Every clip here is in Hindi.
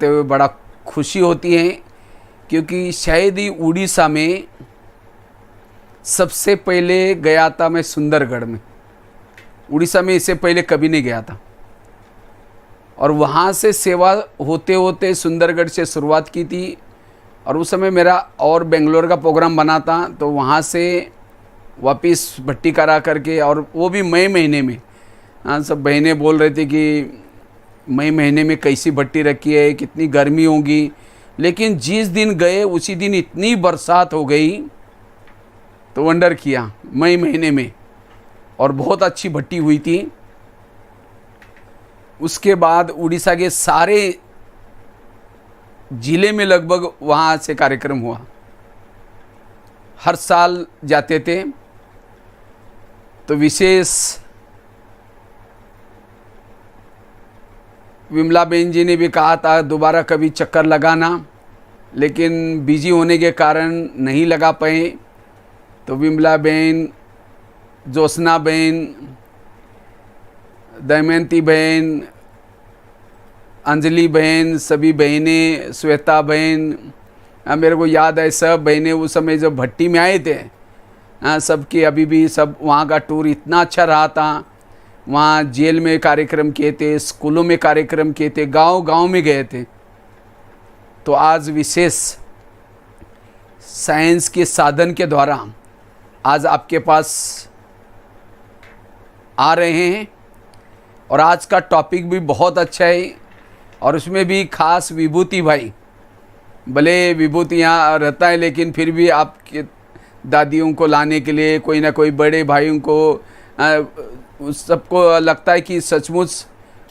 हुए बड़ा खुशी होती है क्योंकि शायद ही उड़ीसा में सबसे पहले गया था मैं सुंदरगढ़ में। उड़ीसा में इससे पहले कभी नहीं गया था और वहाँ से सेवा होते होते सुंदरगढ़ से शुरुआत की थी और उस समय मेरा और बेंगलोर का प्रोग्राम बना था, तो वहाँ से वापस भट्टी करा करके, और वो भी मई महीने में। हाँ, सब बहनें बोल रहे थे कि मई महीने में कैसी भट्टी रखी है, कितनी गर्मी होगी, लेकिन जिस दिन गए उसी दिन इतनी बरसात हो गई तो वंडर किया मई महीने में, और बहुत अच्छी भट्टी हुई थी। उसके बाद उड़ीसा के सारे जिले में लगभग वहाँ से कार्यक्रम हुआ, हर साल जाते थे। तो विशेष विमला बहन जी ने भी कहा था दोबारा कभी चक्कर लगाना, लेकिन बिजी होने के कारण नहीं लगा पाए। तो विमला बहन, ज्योत्सना बहन, दमयंती बहन, अंजलि बहन, सभी बहनें, श्वेता बहन, मेरे को याद है सब बहनें उस समय जब भट्टी में आए थे, सबके अभी भी सब वहाँ का टूर इतना अच्छा रहा था। वहाँ जेल में कार्यक्रम किए थे, स्कूलों में कार्यक्रम किए थे, गांव-गांव में गए थे। तो आज विशेष साइंस के साधन के द्वारा आज आपके पास आ रहे हैं, और आज का टॉपिक भी बहुत अच्छा है, और उसमें भी खास विभूति भाई। भले विभूति यहाँ रहता है, लेकिन फिर भी आपके दादियों को लाने के लिए कोई ना कोई बड़े भाइयों को उस सबको लगता है कि सचमुच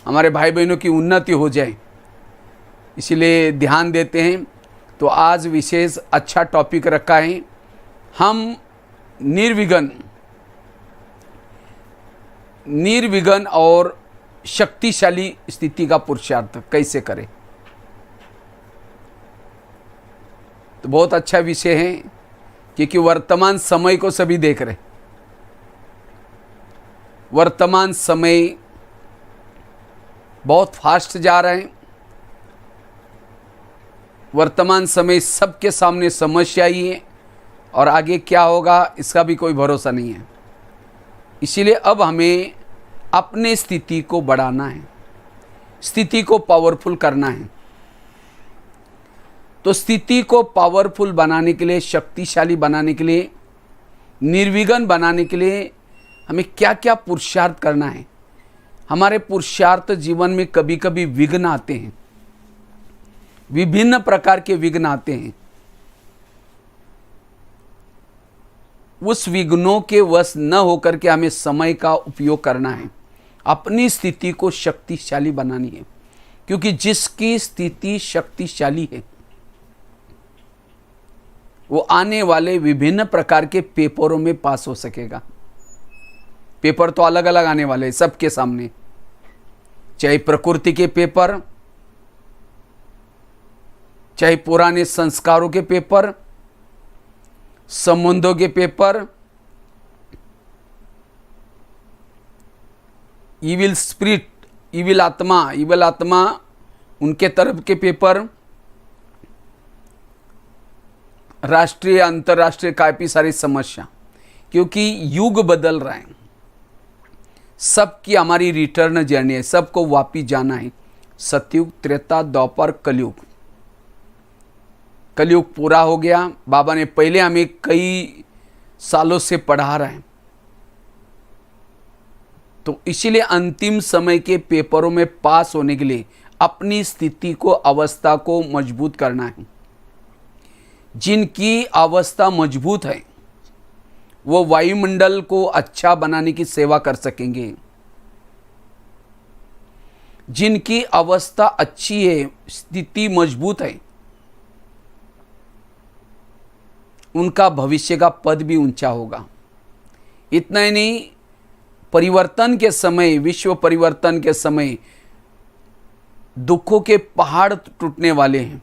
हमारे भाई बहनों की उन्नति हो जाए, इसीलिए ध्यान देते हैं। तो आज विशेष अच्छा टॉपिक रखा है, हम निर्विघ्न और शक्तिशाली स्थिति का पुरुषार्थ कैसे करें। तो बहुत अच्छा विषय है क्योंकि वर्तमान समय को सभी देख रहे। वर्तमान समय बहुत फास्ट जा रहे हैं। वर्तमान समय सबके सामने समस्या ही है, और आगे क्या होगा इसका भी कोई भरोसा नहीं है। इसीलिए अब हमें अपने स्थिति को बढ़ाना है, स्थिति को पावरफुल करना है। तो स्थिति को पावरफुल बनाने के लिए, शक्तिशाली बनाने के लिए, निर्विघ्न बनाने के लिए हमें क्या क्या पुरुषार्थ करना है। हमारे पुरुषार्थ जीवन में कभी कभी विघ्न आते हैं, विभिन्न प्रकार के विघ्न आते हैं। उस विघ्नों के वश न होकर के हमें समय का उपयोग करना है, अपनी स्थिति को शक्तिशाली बनानी है, क्योंकि जिसकी स्थिति शक्तिशाली है वो आने वाले विभिन्न प्रकार के पेपरों में पास हो सकेगा। पेपर तो अलग अलग आने वाले हैं सबके सामने, चाहे प्रकृति के पेपर, चाहे पुराने संस्कारों के पेपर, संबंधों के पेपर, इविल स्पिरिट, इविल आत्मा उनके तरफ के पेपर, राष्ट्रीय अंतर्राष्ट्रीय काफी सारी समस्या, क्योंकि युग बदल रहा है। सबकी हमारी रिटर्न जर्नी है, सबको वापिस जाना है। सतयुग, त्रेता, द्वापर, कलयुग। कलयुग पूरा हो गया, बाबा ने पहले हमें कई सालों से पढ़ा रहे हैं। तो इसीलिए अंतिम समय के पेपरों में पास होने के लिए अपनी स्थिति को, अवस्था को मजबूत करना है। जिनकी अवस्था मजबूत है वो वायुमंडल को अच्छा बनाने की सेवा कर सकेंगे। जिनकी अवस्था अच्छी है, स्थिति मजबूत है, उनका भविष्य का पद भी ऊंचा होगा। इतना ही नहीं, परिवर्तन के समय, विश्व परिवर्तन के समय दुखों के पहाड़ टूटने वाले हैं।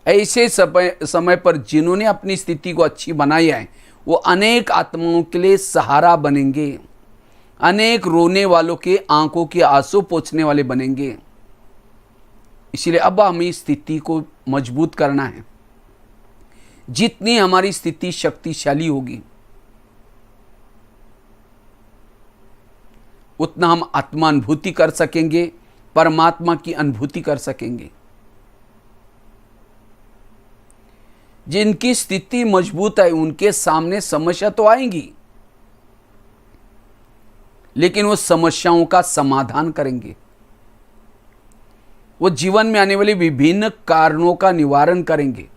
ऐसे समय पर जिन्होंने अपनी स्थिति को अच्छी बनाई है वो अनेक आत्माओं के लिए सहारा बनेंगे, अनेक रोने वालों के आंखों के आंसू पोंछने वाले बनेंगे। इसलिए अब हमें स्थिति को मजबूत करना है। जितनी हमारी स्थिति शक्तिशाली होगी उतना हम आत्मानुभूति कर सकेंगे, परमात्मा की अनुभूति कर सकेंगे। जिनकी स्थिति मजबूत है उनके सामने समस्या तो आएंगी, लेकिन वो समस्याओं का समाधान करेंगे। वो जीवन में आने वाले विभिन्न कारणों का निवारण करेंगे।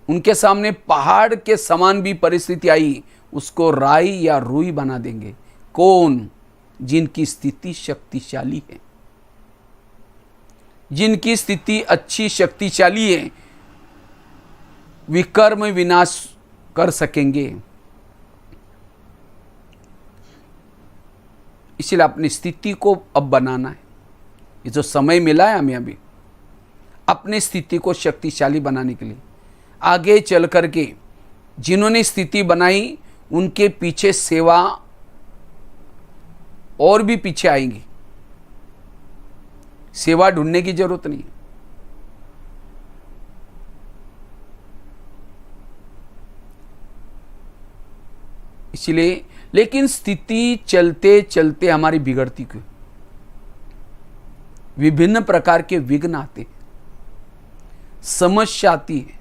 उनके सामने पहाड़ के समान भी परिस्थिति आई, उसको राई या रुई बना देंगे। कौन? जिनकी स्थिति शक्तिशाली है, जिनकी स्थिति अच्छी शक्तिशाली है, विकर्म विनाश कर सकेंगे। इसलिए अपनी स्थिति को अब बनाना है। ये जो समय मिला है हमें अभी अपनी स्थिति को शक्तिशाली बनाने के लिए, आगे चल करके जिन्होंने स्थिति बनाई उनके पीछे सेवा और भी पीछे आएंगी। सेवा ढूंढने की जरूरत नहीं है। इसलिए लेकिन स्थिति चलते चलते हमारी बिगड़ती क्यों? विभिन्न प्रकार के विघ्न आते हैं, समस्या आती है।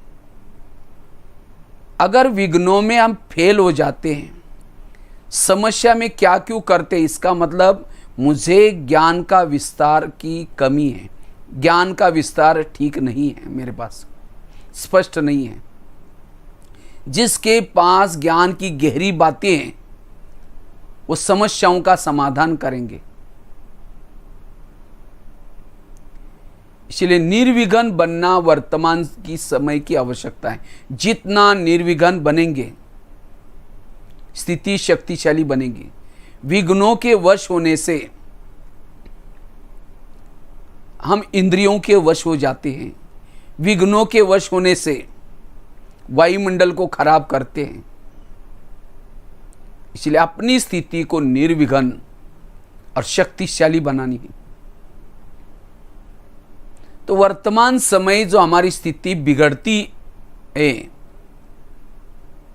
अगर विघ्नों में हम फेल हो जाते हैं, समस्या में क्या क्यों करते हैं, इसका मतलब मुझे ज्ञान का विस्तार की कमी है, ज्ञान का विस्तार ठीक नहीं है, मेरे पास स्पष्ट नहीं है। जिसके पास ज्ञान की गहरी बातें हैं वो समस्याओं का समाधान करेंगे। इसलिए निर्विघ्न बनना वर्तमान की समय की आवश्यकता है। जितना निर्विघ्न बनेंगे स्थिति शक्तिशाली बनेगी। विघ्नों के वश होने से हम इंद्रियों के वश हो जाते हैं, विघ्नों के वश होने से वायुमंडल को खराब करते हैं। इसलिए अपनी स्थिति को निर्विघ्न और शक्तिशाली बनानी है। तो वर्तमान समय जो हमारी स्थिति बिगड़ती है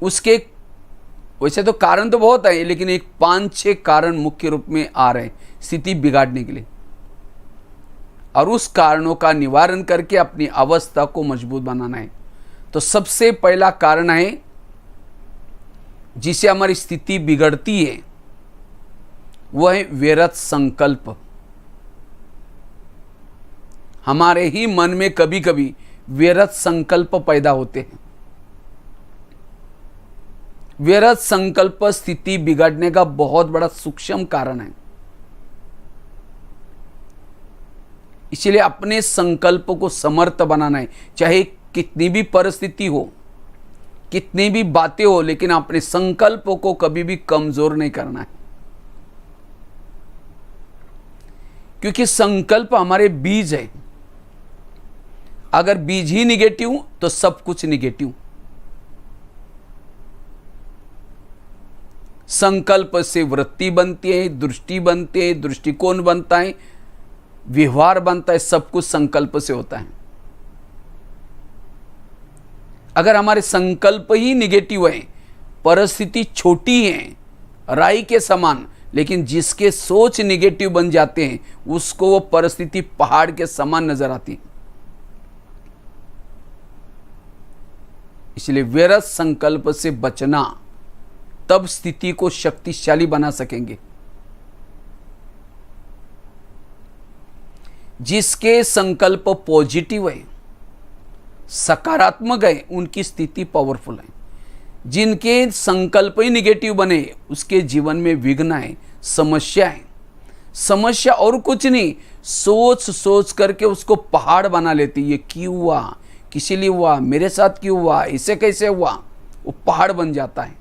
उसके वैसे तो कारण तो बहुत है, लेकिन एक 5-6 कारण मुख्य रूप में आ रहे हैं स्थिति बिगाड़ने के लिए, और उस कारणों का निवारण करके अपनी अवस्था को मजबूत बनाना है। तो सबसे पहला कारण है जिसे हमारी स्थिति बिगड़ती है वह है व्यर्थ संकल्प। हमारे ही मन में कभी कभी व्यर्थ संकल्प पैदा होते हैं। व्यर्थ संकल्प स्थिति बिगड़ने का बहुत बड़ा सूक्ष्म कारण है। इसलिए अपने संकल्प को समर्थ बनाना है, चाहे कितनी भी परिस्थिति हो, कितनी भी बातें हो, लेकिन अपने संकल्प को कभी भी कमजोर नहीं करना है। क्योंकि संकल्प हमारे बीज है। अगर बीज ही निगेटिव तो सब कुछ निगेटिव। संकल्प से वृत्ति बनती है, दृष्टि बनती है, दृष्टिकोण बनता है, व्यवहार बनता है, सब कुछ संकल्प से होता है। अगर हमारे संकल्प ही निगेटिव है, परिस्थिति छोटी है राई के समान, लेकिन जिसके सोच निगेटिव बन जाते हैं उसको वो परिस्थिति पहाड़ के समान नजर आती है। इसलिए व्यर्थ संकल्प से बचना, तब स्थिति को शक्तिशाली बना सकेंगे। जिसके संकल्प पॉजिटिव है, सकारात्मक है, उनकी स्थिति पावरफुल है। जिनके संकल्प ही निगेटिव बने उसके जीवन में विघ्न है, समस्या है। समस्या और कुछ नहीं, सोच सोच करके उसको पहाड़ बना लेती। ये क्यों हुआ, किसी लिए हुआ, मेरे साथ क्यों हुआ, इसे कैसे हुआ, वो पहाड़ बन जाता है।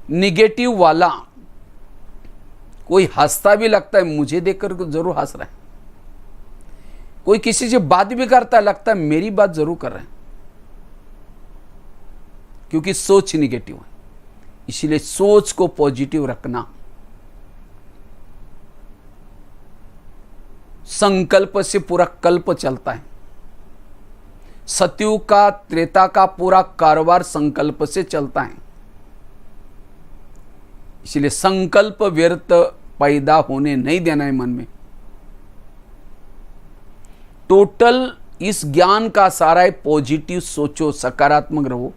निगेटिव वाला कोई हंसता भी लगता है, मुझे देखकर जरूर हंस रहा है। कोई किसी से बात भी करता है, लगता है मेरी बात जरूर कर रहे हैं, क्योंकि सोच निगेटिव है। इसलिए सोच को पॉजिटिव रखना। संकल्प से पूरा कल्प चलता है। सतयुग का, त्रेता का पूरा कारोबार संकल्प से चलता है। इसलिए संकल्प व्यर्थ पैदा होने नहीं देना है मन में। टोटल इस ज्ञान का सारा है पॉजिटिव सोचो, सकारात्मक रहो।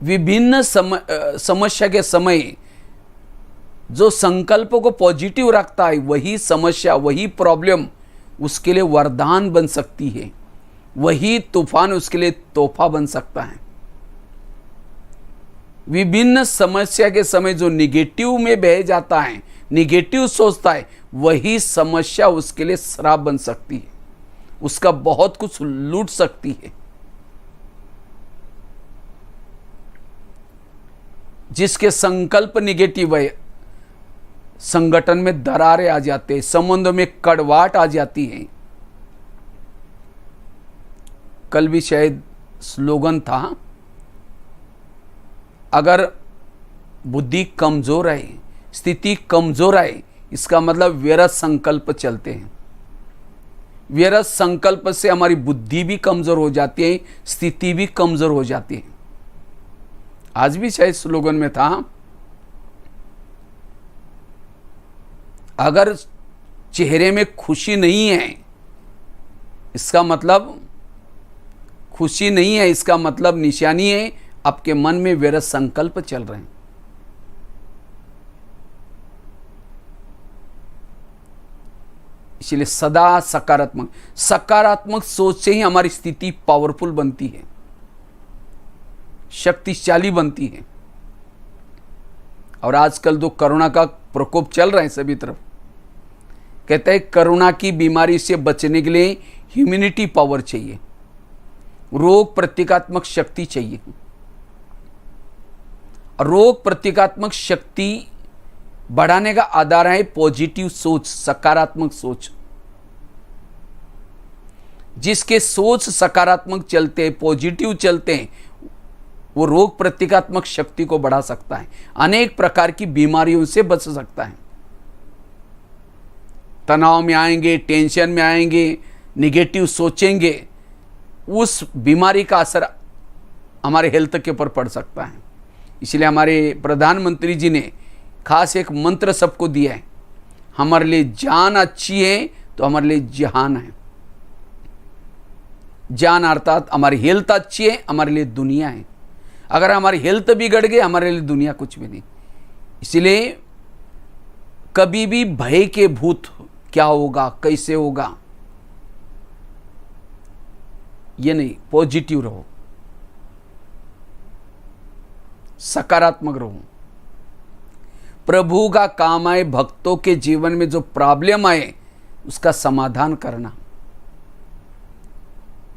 विभिन्न समस्या के समय जो संकल्प को पॉजिटिव रखता है, वही समस्या, वही प्रॉब्लम उसके लिए वरदान बन सकती है, वही तूफान उसके लिए तोहफा बन सकता है। विभिन्न समस्या के समय जो निगेटिव में बह जाता है, निगेटिव सोचता है, वही समस्या उसके लिए श्राप बन सकती है, उसका बहुत कुछ लूट सकती है। जिसके संकल्प निगेटिव है, संगठन में दरारें आ जाते हैं, संबंधों में कड़वाहट आ जाती है। कल भी शायद स्लोगन था, अगर बुद्धि कमजोर है, स्थिति कमजोर है, इसका मतलब व्यर्थ संकल्प चलते हैं। व्यर्थ संकल्प से हमारी बुद्धि भी कमजोर हो जाती है, स्थिति भी कमजोर हो जाती है। आज भी शायद स्लोगन में था, अगर चेहरे में खुशी नहीं है, इसका मतलब खुशी नहीं है, इसका मतलब निशानी है आपके मन में व्यर्थ संकल्प चल रहे हैं। इसलिए सदा सकारात्मक, सकारात्मक सोच से ही हमारी स्थिति पावरफुल बनती है, शक्तिशाली बनती है। और आजकल जो कोरोना का प्रकोप चल रहा है सभी तरफ, कहते हैं कोरोना की बीमारी से बचने के लिए ह्यूमिनिटी पावर चाहिए, रोग प्रतिकात्मक शक्ति चाहिए। रोग प्रतिकात्मक शक्ति बढ़ाने का आधार है पॉजिटिव सोच, सकारात्मक सोच। जिसके सोच सकारात्मक चलते हैं, पॉजिटिव चलते हैं, वो रोग प्रतिकात्मक शक्ति को बढ़ा सकता है, अनेक प्रकार की बीमारियों से बच सकता है। तनाव में आएंगे, टेंशन में आएंगे, निगेटिव सोचेंगे, उस बीमारी का असर हमारे हेल्थ के ऊपर पड़ सकता है। इसलिए हमारे प्रधानमंत्री जी ने खास एक मंत्र सबको दिया है, हमारे लिए जान अच्छी है तो हमारे लिए जहान है। जान अर्थात हमारी हेल्थ अच्छी है, हमारे लिए दुनिया है। अगर हमारी हेल्थ बिगड़ गई, हमारे लिए दुनिया कुछ भी नहीं। इसलिए कभी भी भय के भूत, क्या होगा, कैसे होगा, ये नहीं, पॉजिटिव रहो, सकारात्मक रहो। प्रभु का काम आए भक्तों के जीवन में जो प्रॉब्लम आए उसका समाधान करना,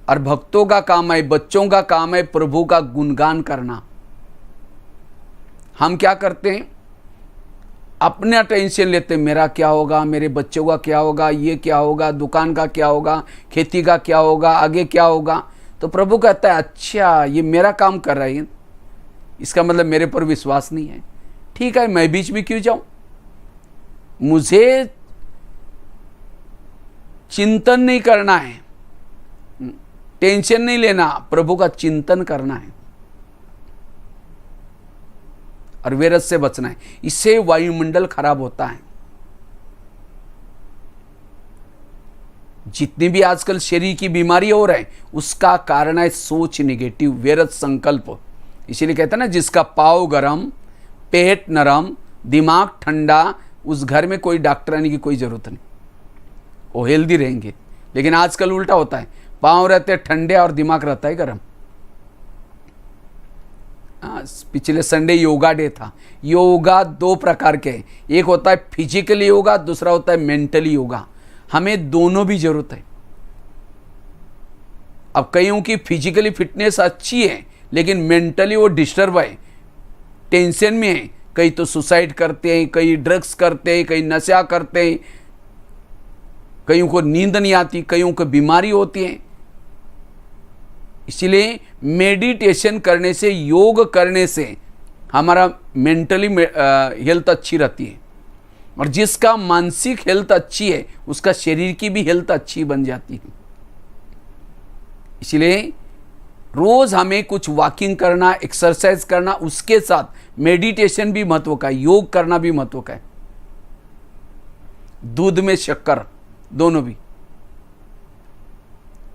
और भक्तों का काम है, बच्चों का काम है प्रभु का गुणगान करना। हम क्या करते हैं, अपना टेंशन लेते हैं, मेरा क्या होगा, मेरे बच्चों का क्या होगा, ये क्या होगा, दुकान का क्या होगा, खेती का क्या होगा, आगे क्या होगा। तो प्रभु कहता है अच्छा ये मेरा काम कर रहा है, इसका मतलब मेरे पर विश्वास नहीं है। ठीक है, मैं बीच में क्यों जाऊं, मुझे चिंतन नहीं करना है, टेंशन नहीं लेना, प्रभु का चिंतन करना है और व्यर्थ से बचना है। इससे वायुमंडल खराब होता है। जितनी भी आजकल शरीर की बीमारी हो रहा है उसका कारण है सोच निगेटिव, व्यर्थ संकल्प। इसीलिए कहते हैं ना, जिसका पाँव गरम, पेट नरम, दिमाग ठंडा, उस घर में कोई डॉक्टर आने की कोई जरूरत नहीं, वो हेल्दी रहेंगे। लेकिन आजकल उल्टा होता है, पाँव रहते ठंडे और दिमाग रहता है गरम। पिछले संडे योगा डे था। योगा दो प्रकार के हैं, एक होता है फिजिकली योगा, दूसरा होता है मेंटली योगा। हमें दोनों भी जरूरत है। अब कईयों की फिजिकली फिटनेस अच्छी है लेकिन मेंटली वो डिस्टर्ब है, टेंशन में है। कई तो सुसाइड करते हैं, कई ड्रग्स करते हैं, कई नशा करते हैं, कईयों को नींद नहीं आती, कईयों को बीमारी होती है। इसलिए मेडिटेशन करने से, योग करने से हमारा मेंटली हेल्थ अच्छी रहती है। और जिसका मानसिक हेल्थ अच्छी है उसका शरीर की भी हेल्थ अच्छी बन जाती है। इसलिए रोज हमें कुछ वॉकिंग करना, एक्सरसाइज करना, उसके साथ मेडिटेशन भी महत्व का है, योग करना भी महत्व का है। दूध में शक्कर, दोनों भी,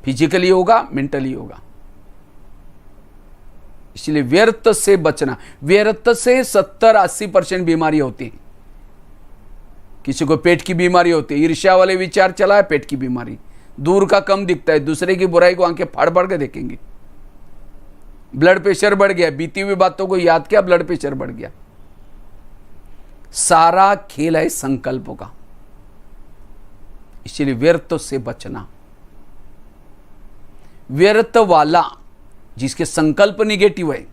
फिजिकली होगा, मेंटली होगा। इसलिए व्यर्थ से बचना। व्यर्थ से 70-80% बीमारी होती है। किसी को पेट की बीमारी होती है, ईर्ष्या वाले विचार चला है, पेट की बीमारी। दूर का कम दिखता है, दूसरे की बुराई को आंखें फाड़ फाड़ के देखेंगे। ब्लड प्रेशर बढ़ गया, बीती हुई बातों को याद किया, ब्लड प्रेशर बढ़ गया। सारा खेल है संकल्पों का। इसलिए व्यर्थ से बचना। व्यर्थ वाला, जिसके संकल्प निगेटिव है,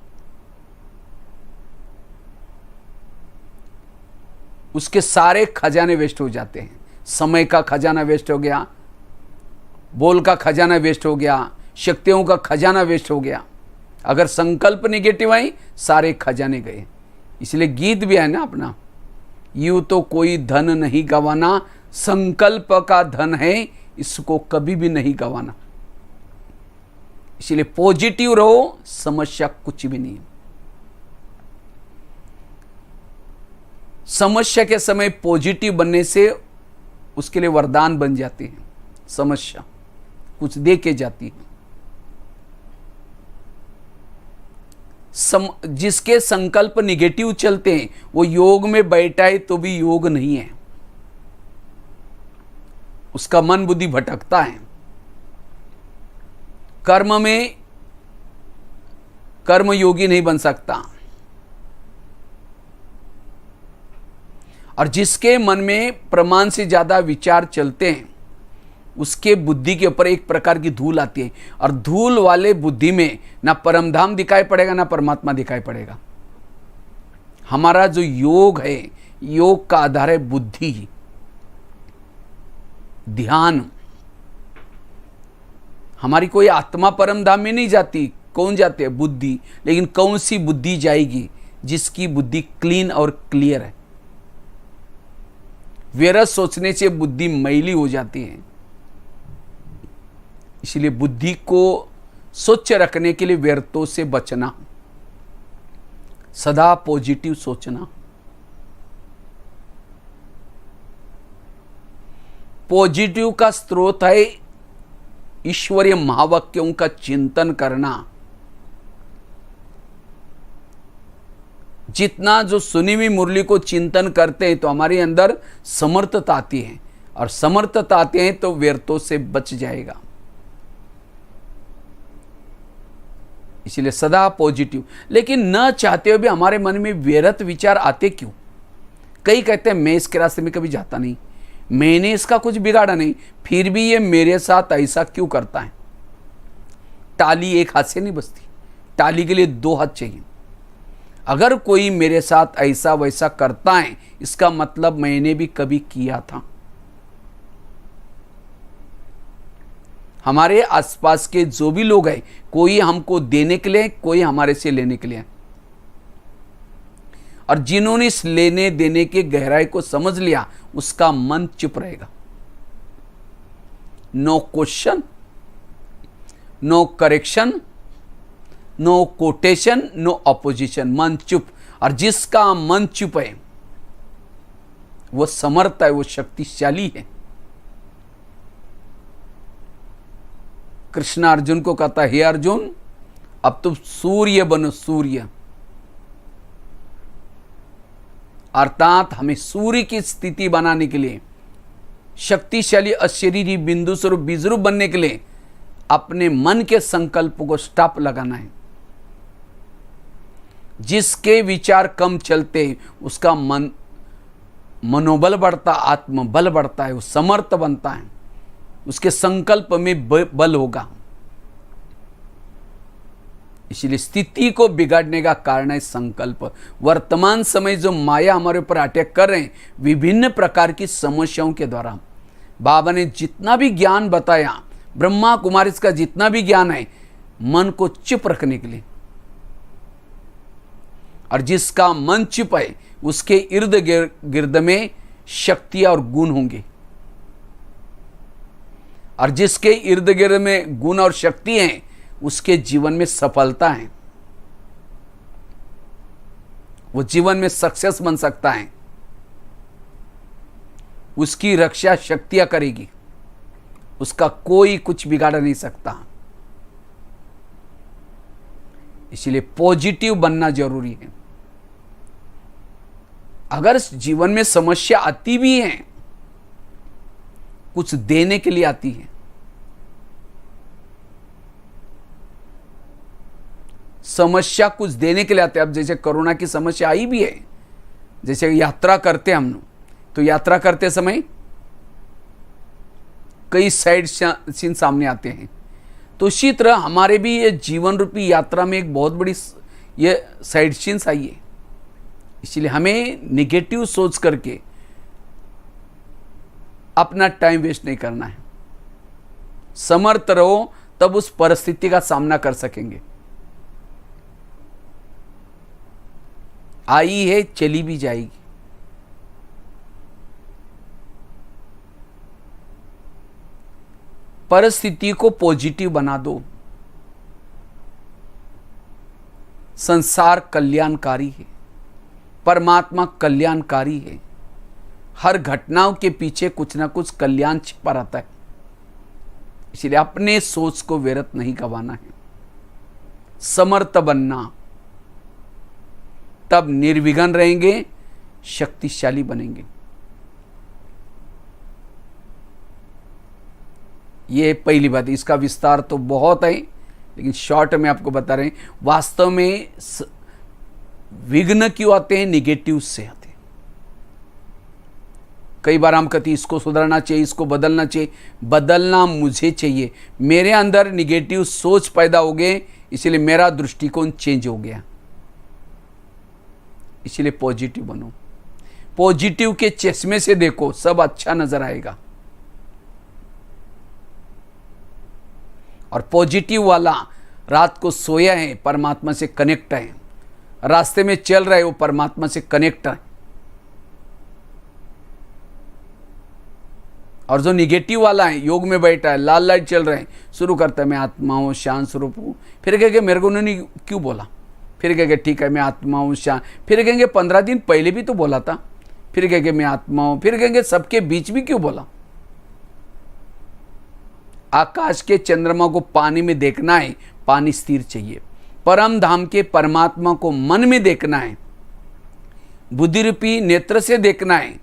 उसके सारे खजाने वेस्ट हो जाते हैं। समय का खजाना वेस्ट हो गया, बोल का खजाना वेस्ट हो गया, शक्तियों का खजाना वेस्ट हो गया। अगर संकल्प निगेटिव है, सारे खजाने गए। इसलिए गीत भी है ना अपना, यूं तो कोई धन नहीं गंवाना, संकल्प का धन है, इसको कभी भी नहीं गंवाना। इसलिए पॉजिटिव रहो, समस्या कुछ भी नहीं है। समस्या के समय पॉजिटिव बनने से उसके लिए वरदान बन जाती है। समस्या कुछ दे के जाती है। जिसके संकल्प निगेटिव चलते हैं, वो योग में बैठा है तो भी योग नहीं है, उसका मन बुद्धि भटकता है। कर्म में कर्म योगी नहीं बन सकता। और जिसके मन में प्रमाण से ज्यादा विचार चलते हैं, उसके बुद्धि के ऊपर एक प्रकार की धूल आती है। और धूल वाले बुद्धि में ना परमधाम दिखाई पड़ेगा, ना परमात्मा दिखाई पड़ेगा। हमारा जो योग है, योग का आधार है बुद्धि, ध्यान। हमारी कोई आत्मा परम धाम में नहीं जाती। कौन जाते हैं? बुद्धि। लेकिन कौन सी बुद्धि जाएगी? जिसकी बुद्धि क्लीन और क्लियर है। व्यर्थ सोचने से बुद्धि मैली हो जाती है। इसलिए बुद्धि को स्वच्छ रखने के लिए व्यर्थों से बचना, सदा पॉजिटिव सोचना। पॉजिटिव का स्रोत है ईश्वरीय महावाक्यों का चिंतन करना। जितना जो सुनी हुई मुरली को चिंतन करते हैं तो हमारे अंदर समर्थता आती है, और समर्थता आते हैं तो व्यर्थों से बच जाएगा। इसलिए सदा पॉजिटिव। लेकिन न चाहते हुए भी हमारे मन में व्यर्थ विचार आते क्यों? कई कहते हैं मैं इसके रास्ते में कभी जाता नहीं, मैंने इसका कुछ बिगाड़ा नहीं, फिर भी ये मेरे साथ ऐसा क्यों करता है। ताली एक हाथ से नहीं बजती, ताली के लिए दो हाथ चाहिए। अगर कोई मेरे साथ ऐसा वैसा करता है, इसका मतलब मैंने भी कभी किया था। हमारे आसपास के जो भी लोग हैं, कोई हमको देने के लिए, कोई हमारे से लेने के लिए। और जिन्होंने इस लेने देने के गहराई को समझ लिया, उसका मन चुप रहेगा। No question, no correction, no quotation, no opposition. मन चुप। और जिसका मन चुप है वो समर्थ है, वो शक्तिशाली है। कृष्ण अर्जुन को कहता है, हे अर्जुन, अब तुम सूर्य बनो, सूर्य। अर्थात हमें सूर्य की स्थिति बनाने के लिए, शक्तिशाली अशरीरी बिंदु स्वरूप बीजरूप बनने के लिए अपने मन के संकल्प को स्टॉप लगाना है। जिसके विचार कम चलते हैं, उसका मनोबल बढ़ता, आत्मबल बढ़ता है, वो समर्थ बनता है, उसके संकल्प में बल होगा। इसलिए स्थिति को बिगाड़ने का कारण है संकल्प। वर्तमान समय जो माया हमारे ऊपर अटैक कर रहे हैं विभिन्न प्रकार की समस्याओं के द्वारा, बाबा ने जितना भी ज्ञान बताया, ब्रह्मा कुमारी का जितना भी ज्ञान है, मन को चुप रखने के लिए। और जिसका मन चुप है, उसके इर्द गिर्द में शक्तियां और गुण होंगे, और जिसके इर्द गिर्द में गुण और शक्ति हैं उसके जीवन में सफलता है, वो जीवन में सक्सेस बन सकता है, उसकी रक्षा शक्तियां करेगी, उसका कोई कुछ बिगाड़ नहीं सकता। इसलिए पॉजिटिव बनना जरूरी है। अगर जीवन में समस्या आती भी है, कुछ देने के लिए आती है। समस्या कुछ देने के लिए आते हैं। अब जैसे कोरोना की समस्या आई भी है, जैसे यात्रा करते हैं हम लोग, तो यात्रा करते समय कई साइड सीन सामने आते हैं। तो उसी तरह हमारे भी ये जीवन रूपी यात्रा में एक बहुत बड़ी ये साइड सीन्स आई है। इसलिए हमें निगेटिव सोच करके अपना टाइम वेस्ट नहीं करना है। समर्थ रहो, तब उस परिस्थिति का सामना कर सकेंगे। आई है, चली भी जाएगी। परिस्थिति को पॉजिटिव बना दो। संसार कल्याणकारी है, परमात्मा कल्याणकारी है। हर घटनाओं के पीछे कुछ ना कुछ कल्याण छिपा रहता है। इसलिए अपने सोच को व्यर्थ नहीं गंवाना है। समर्थ बनना, तब निर्विघ्न रहेंगे, शक्तिशाली बनेंगे। ये पहली बात। इसका विस्तार तो बहुत है, लेकिन शॉर्ट में आपको बता रहे हैं। वास्तव में विघ्न क्यों आते हैं? निगेटिव से आते हैं। कई बार हम कहते हैं इसको सुधारना चाहिए, इसको बदलना चाहिए। बदलना मुझे चाहिए। मेरे अंदर निगेटिव सोच पैदा हो गए, इसलिए मेरा दृष्टिकोण चेंज हो गया। इसलिए पॉजिटिव बनो। पॉजिटिव के चश्मे से देखो, सब अच्छा नजर आएगा। और पॉजिटिव वाला रात को सोया है, परमात्मा से कनेक्ट है। रास्ते में चल रहे, वो परमात्मा से कनेक्ट है। और जो निगेटिव वाला है, योग में बैठा है, लाल लाइट चल रहे हैं, शुरू करता है मैं आत्मा हूं, शांत स्वरूप हूं। फिर कहेंगे मेरे को उन्होंने क्यों बोला? फिर कहेंगे ठीक है मैं आत्मा हूं, शांत। फिर कहेंगे 15 दिन पहले भी तो बोला था। फिर कहेंगे मैं आत्मा हूं। फिर कहेंगे सबके बीच भी क्यों बोला? आकाश के चंद्रमा को पानी में देखना है, पानी स्थिर चाहिए। परम धाम के परमात्मा को मन में देखना है, बुद्धि रूपी नेत्र से देखना है,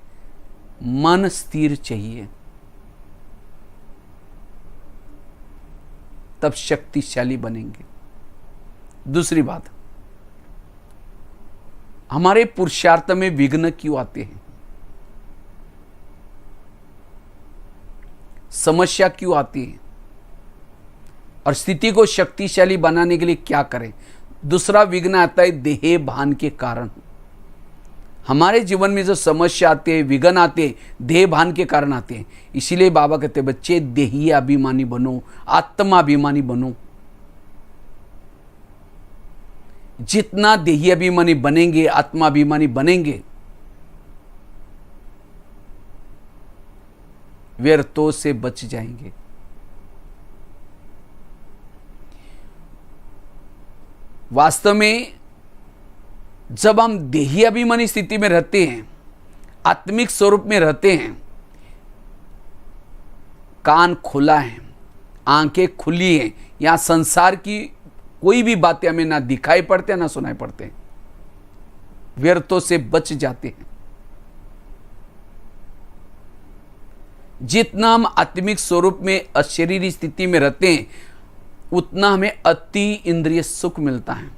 मन स्थिर चाहिए। तब शक्तिशाली बनेंगे। दूसरी बात, हमारे पुरुषार्थ में विघ्न क्यों आते हैं? समस्या क्यों आती है? और स्थिति को शक्तिशाली बनाने के लिए क्या करें? दूसरा विघ्न आता है देह भान के कारण। हमारे जीवन में जो समस्या आते हैं, विघ्न आते हैं, देह भान के कारण आते हैं। इसीलिए बाबा कहते हैं बच्चे देही अभिमानी बनो, आत्माभिमानी बनो। जितना देही अभिमानी बनेंगे, आत्माभिमानी बनेंगे, व्यर्थों से बच जाएंगे। वास्तव में जब हम देही अभिमानी स्थिति में रहते हैं, आत्मिक स्वरूप में रहते हैं, कान खुला है, आंखें खुली हैं, यहां संसार की कोई भी बातें हमें ना दिखाई पड़ते ना सुनाई पड़ते, व्यर्थों से बच जाते हैं। जितना हम आत्मिक स्वरूप में अशरीरी स्थिति में रहते हैं, उतना हमें अति इंद्रिय सुख मिलता है।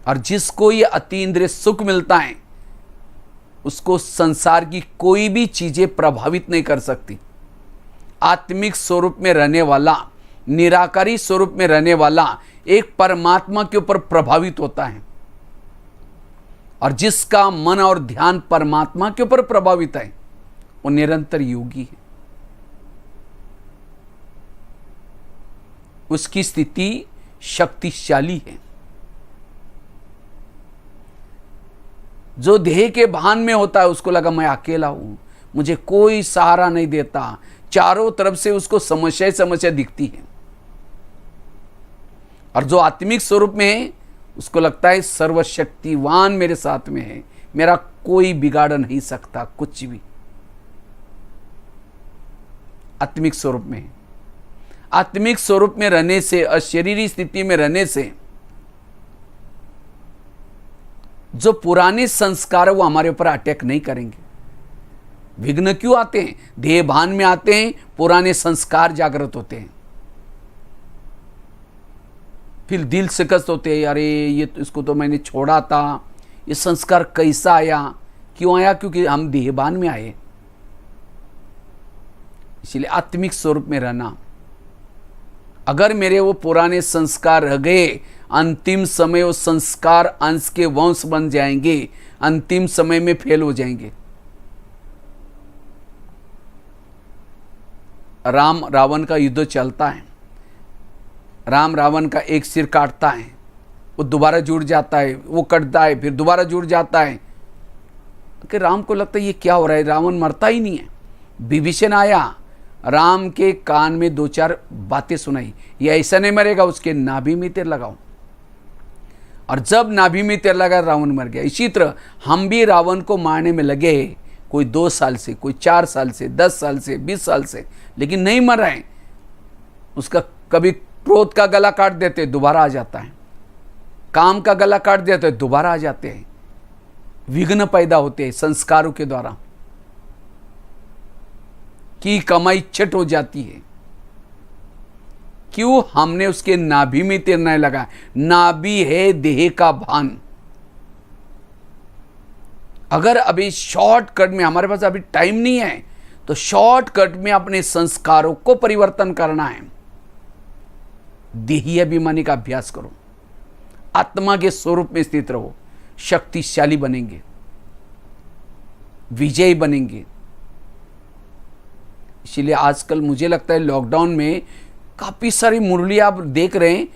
और जिसको ये अति इंद्रिय सुख मिलता है, उसको संसार की कोई भी चीजें प्रभावित नहीं कर सकती। आत्मिक स्वरूप में रहने वाला, निराकारी स्वरूप में रहने वाला एक परमात्मा के ऊपर प्रभावित होता है। और जिसका मन और ध्यान परमात्मा के ऊपर प्रभावित है, वो निरंतर योगी है। उसकी स्थिति शक्तिशाली है। जो देह के भान में होता है उसको लगा मैं अकेला हूं, मुझे कोई सहारा नहीं देता, चारों तरफ से उसको समस्या ही समस्या दिखती है। और जो आत्मिक स्वरूप में है उसको लगता है सर्वशक्तिवान मेरे साथ में है, मेरा कोई बिगाड़ नहीं सकता कुछ भी। आत्मिक स्वरूप में, आत्मिक स्वरूप में रहने से, अशरीरी स्थिति में रहने से जो पुराने संस्कार है वो हमारे ऊपर अटैक नहीं करेंगे। विघ्न क्यों आते हैं? देह भान में आते हैं, पुराने संस्कार जागृत होते हैं, फिर दिल शिकस्त होते हैं, अरे ये तो, इसको तो मैंने छोड़ा था, ये संस्कार कैसा आया, क्यों आया? क्योंकि हम देहभान में आए। इसलिए आत्मिक स्वरूप में रहना, अगर मेरे वो पुराने संस्कार रह गए, अंतिम समय वो संस्कार अंश के वंश बन जाएंगे, अंतिम समय में फेल हो जाएंगे। राम रावण का युद्ध चलता है, राम रावण का एक सिर काटता है, वो दोबारा जुड़ जाता है, वो कटता है, फिर दोबारा जुड़ जाता है। कि राम को लगता है ये क्या हो रहा है, रावण मरता ही नहीं है। विभीषण आया, राम के कान में दो चार बातें सुनाई, ये ऐसा नहीं मरेगा, उसके नाभि में तीर लगाओ। और जब नाभि में तीर लगा रावण मर गया। इसी तरह हम भी रावण को मारने में लगे, कोई 2 साल से, कोई 4 साल से, 10 साल से, 20 साल से, लेकिन नहीं मर रहे हैं। उसका कभी क्रोध का गला काट देते, दोबारा आ जाता है, काम का गला काट देते, दोबारा आ जाते हैं। विघ्न पैदा होते हैं संस्कारों के द्वारा, की कमाई छट हो जाती है। क्यों? हमने उसके नाभि में तीर नहीं लगा। नाभि है देह का भान। अगर अभी शॉर्टकट में, हमारे पास अभी टाइम नहीं है, तो शॉर्टकट में अपने संस्कारों को परिवर्तन करना है। देही अभिमानी का अभ्यास करो, आत्मा के स्वरूप में स्थित रहो, शक्तिशाली बनेंगे, विजयी बनेंगे। इसीलिए आजकल मुझे लगता है लॉकडाउन में काफ़ी सारी मुरलियाँ आप देख रहे हैं,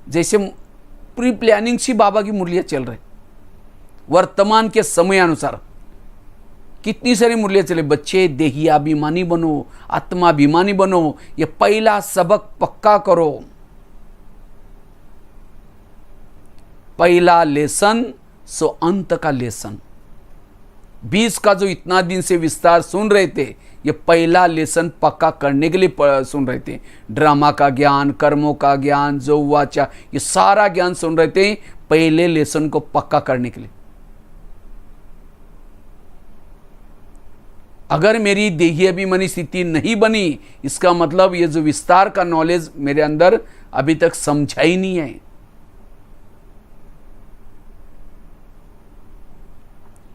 जैसे प्री प्लानिंग सी बाबा की मुरलियाँ चल रही वर्तमान के समय अनुसार। कितनी सारी मुरलियाँ चले, बच्चे देहियाभिमानी बनो, आत्माभिमानी बनो, ये पहला सबक पक्का करो। पहला लेसन सो अंत का लेसन। 20 का जो इतना दिन से विस्तार सुन रहे थे, ये पहला लेसन पक्का करने के लिए सुन रहे थे। ड्रामा का ज्ञान, कर्मों का ज्ञान, जो वाचा, ये सारा ज्ञान सुन रहे थे पहले लेसन को पक्का करने के लिए। अगर मेरी देही अभिमानी स्थिति नहीं बनी, इसका मतलब ये जो विस्तार का नॉलेज मेरे अंदर अभी तक समझा ही नहीं है।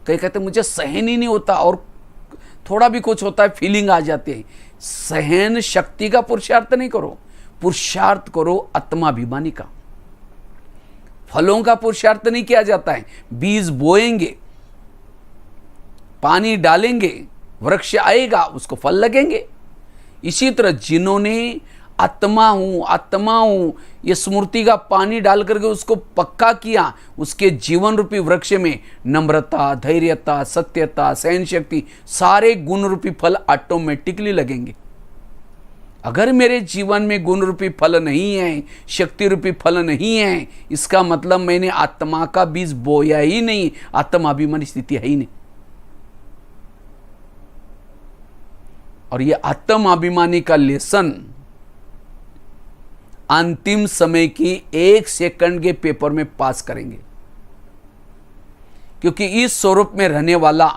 कई कहते मुझे सहन ही नहीं होता, और थोड़ा भी कुछ होता है फीलिंग आ जाती है। सहन शक्ति का पुरुषार्थ नहीं करो, पुरुषार्थ करो आत्माभिमानी का। फलों का पुरुषार्थ नहीं किया जाता है। बीज बोएंगे, पानी डालेंगे, वृक्ष आएगा, उसको फल लगेंगे। इसी तरह जिन्होंने आत्मा हूं ये स्मृति का पानी डाल करके उसको पक्का किया, उसके जीवन रूपी वृक्ष में नम्रता, धैर्यता, सत्यता, सहन शक्ति, सारे गुण रूपी फल ऑटोमेटिकली लगेंगे। अगर मेरे जीवन में गुण रूपी फल नहीं है, शक्ति रूपी फल नहीं है, इसका मतलब मैंने आत्मा का बीज बोया ही नहीं, आत्माभिमानी स्थिति है ही नहीं। और ये आत्माभिमानी का लेसन अंतिम समय की 1 सेकंड के पेपर में पास करेंगे। क्योंकि इस स्वरूप में रहने वाला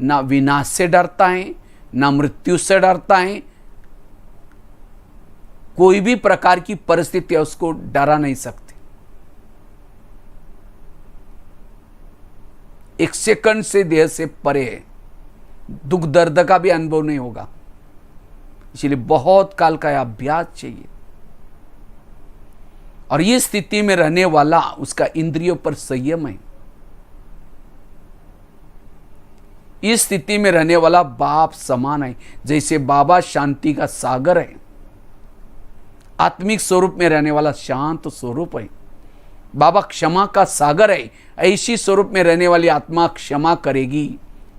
ना विनाश से डरता है, ना मृत्यु से डरता है। कोई भी प्रकार की परिस्थिति उसको डरा नहीं सकती। 1 सेकंड से देह से परे है, दुख दर्द का भी अनुभव नहीं होगा। इसलिए बहुत काल का अभ्यास चाहिए। और ये स्थिति में रहने वाला, उसका इंद्रियों पर संयम है। इस स्थिति में रहने वाला बाप समान है। जैसे बाबा शांति का सागर है, आत्मिक स्वरूप में रहने वाला शांत स्वरूप है। बाबा क्षमा का सागर है। ऐसी स्वरूप में रहने वाली आत्मा क्षमा करेगी,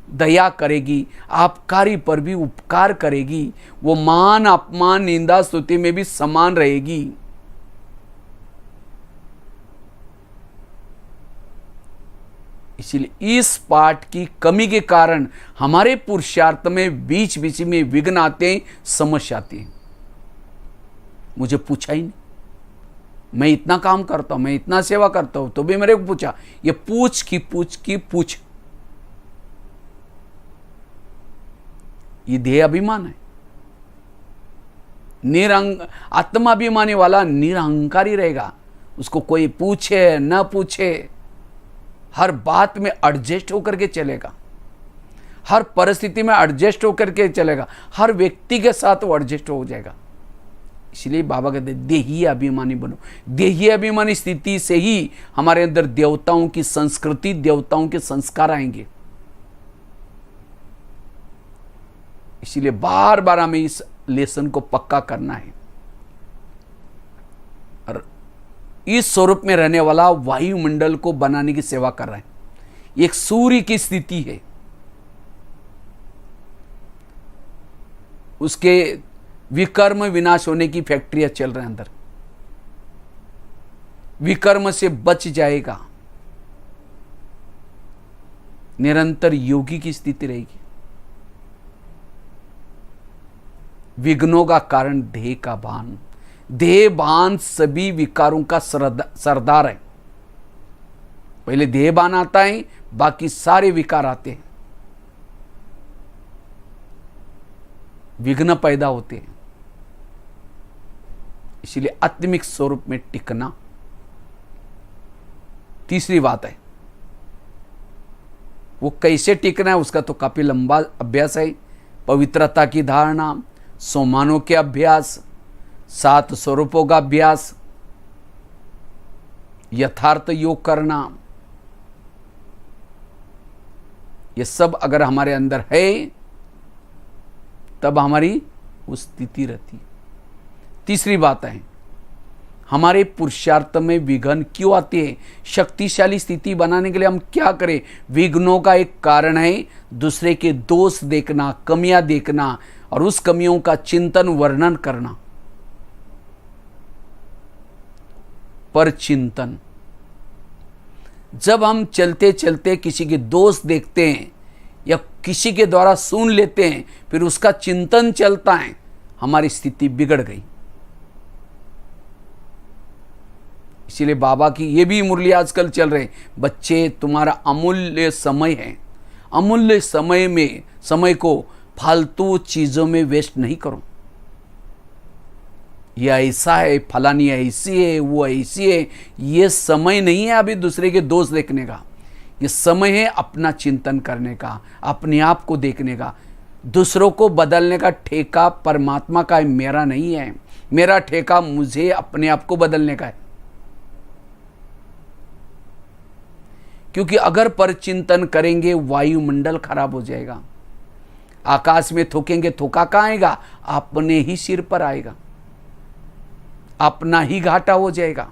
दया करेगी, आपकारी पर भी उपकार करेगी, वो मान अपमान निंदा स्तुति में भी समान रहेगी। इसीलिए इस पाठ की कमी के कारण हमारे पुरुषार्थ में बीच बीच में विघ्न आते हैं, समस्या आती है। मुझे पूछा ही नहीं, मैं इतना काम करता हूं, मैं इतना सेवा करता हूं, तो भी मेरे को पूछा। ये पूछ ये देह अभिमान है। आत्माभिमानी वाला निरहंकारी रहेगा। उसको कोई पूछे न पूछे, हर बात में एडजस्ट होकर के चलेगा, हर परिस्थिति में एडजस्ट होकर के चलेगा, हर व्यक्ति के साथ वो एडजस्ट हो जाएगा। इसलिए बाबा कहते हैं देही अभिमानी बनो। देही अभिमानी स्थिति से ही हमारे अंदर देवताओं की संस्कृति, देवताओं के संस्कार आएंगे। इसीलिए बार बार हमें इस लेसन को पक्का करना है। और इस स्वरूप में रहने वाला वायुमंडल को बनाने की सेवा कर रहे हैं। एक सूर्य की स्थिति है, उसके विकर्म विनाश होने की फैक्ट्रियां चल रहे हैं अंदर। विकर्म से बच जाएगा, निरंतर योगी की स्थिति रहेगी। विघ्नों का कारण देह का भान। देह भान सभी विकारों का सरदार है। पहले देह भान आता है, बाकी सारे विकार आते हैं, विघ्न पैदा होते हैं। इसीलिए आत्मिक स्वरूप में टिकना तीसरी बात है। वो कैसे टिकना है उसका तो काफी लंबा अभ्यास है। पवित्रता की धारणा, सोमानों के अभ्यास, 7 स्वरूपों का अभ्यास, यथार्थ योग करना, ये सब अगर हमारे अंदर है तब हमारी उस स्थिति रहती। तीसरी बात है, हमारे पुरुषार्थ में विघ्न क्यों आते हैं? शक्तिशाली स्थिति बनाने के लिए हम क्या करें? विघ्नों का एक कारण है दूसरे के दोष देखना, कमियां देखना और उस कमियों का चिंतन वर्णन करना। पर चिंतन, जब हम चलते चलते किसी के दोष देखते हैं या किसी के द्वारा सुन लेते हैं, फिर उसका चिंतन चलता है, हमारी स्थिति बिगड़ गई। इसीलिए बाबा की ये भी मुरली आजकल चल रहे, बच्चे तुम्हारा अमूल्य समय है, अमूल्य समय को फालतू चीजों में वेस्ट नहीं करो। ये ऐसा है, फलानी ऐसी है, वो ऐसी है, ये समय नहीं है अभी दूसरे के दोष देखने का। ये समय है अपना चिंतन करने का, अपने आप को देखने का। दूसरों को बदलने का ठेका परमात्मा का है, मेरा नहीं है। मेरा ठेका मुझे अपने आप को बदलने का है। क्योंकि अगर पर चिंतन करेंगे वायुमंडल खराब हो जाएगा। आकाश में थूकेंगे, थूका कहाँ आएगा? अपने ही सिर पर आएगा, अपना ही घाटा हो जाएगा।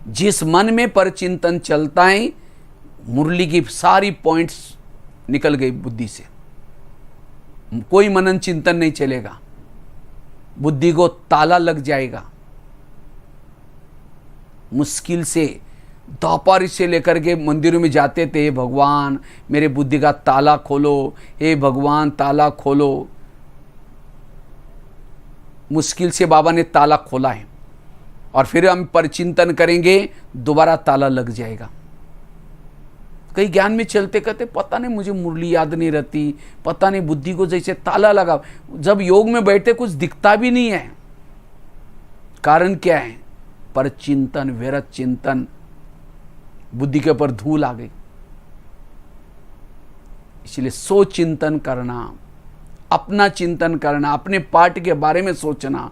जिस मन में पर चिंतन चलता है, मुरली की सारी पॉइंट्स निकल गई बुद्धि से। कोई मनन चिंतन नहीं चलेगा, बुद्धि को ताला लग जाएगा। मुश्किल से द्वापर से लेकर के मंदिरों में जाते थे, हे भगवान मेरे बुद्धि का ताला खोलो, हे भगवान ताला खोलो। मुश्किल से बाबा ने ताला खोला है और फिर हम परचिंतन करेंगे, दोबारा ताला लग जाएगा। कई ज्ञान में चलते कहते पता नहीं मुझे मुरली याद नहीं रहती, पता नहीं बुद्धि को जैसे ताला लगा। जब योग में बैठे कुछ दिखता भी नहीं है। कारण क्या है? परचिंतन, व्यर्थ चिंतन, बुद्धि के ऊपर धूल आ गई। इसलिए सोच चिंतन करना, अपना चिंतन करना, अपने पार्ट के बारे में सोचना।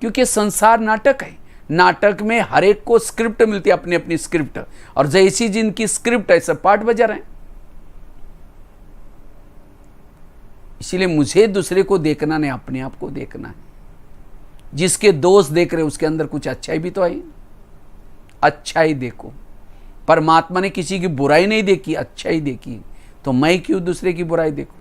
क्योंकि संसार नाटक है। नाटक में हर एक को स्क्रिप्ट मिलती है, अपनी अपनी स्क्रिप्ट, और जैसी जिनकी स्क्रिप्ट है सब पार्ट बजा रहे हैं। इसीलिए मुझे दूसरे को देखना नहीं, अपने आप को देखना है। जिसके दोष देख रहे उसके अंदर कुछ अच्छाई भी तो है। अच्छा ही देखो। परमात्मा ने किसी की बुराई नहीं देखी, अच्छा ही देखी, तो मैं क्यों दूसरे की बुराई देखूं?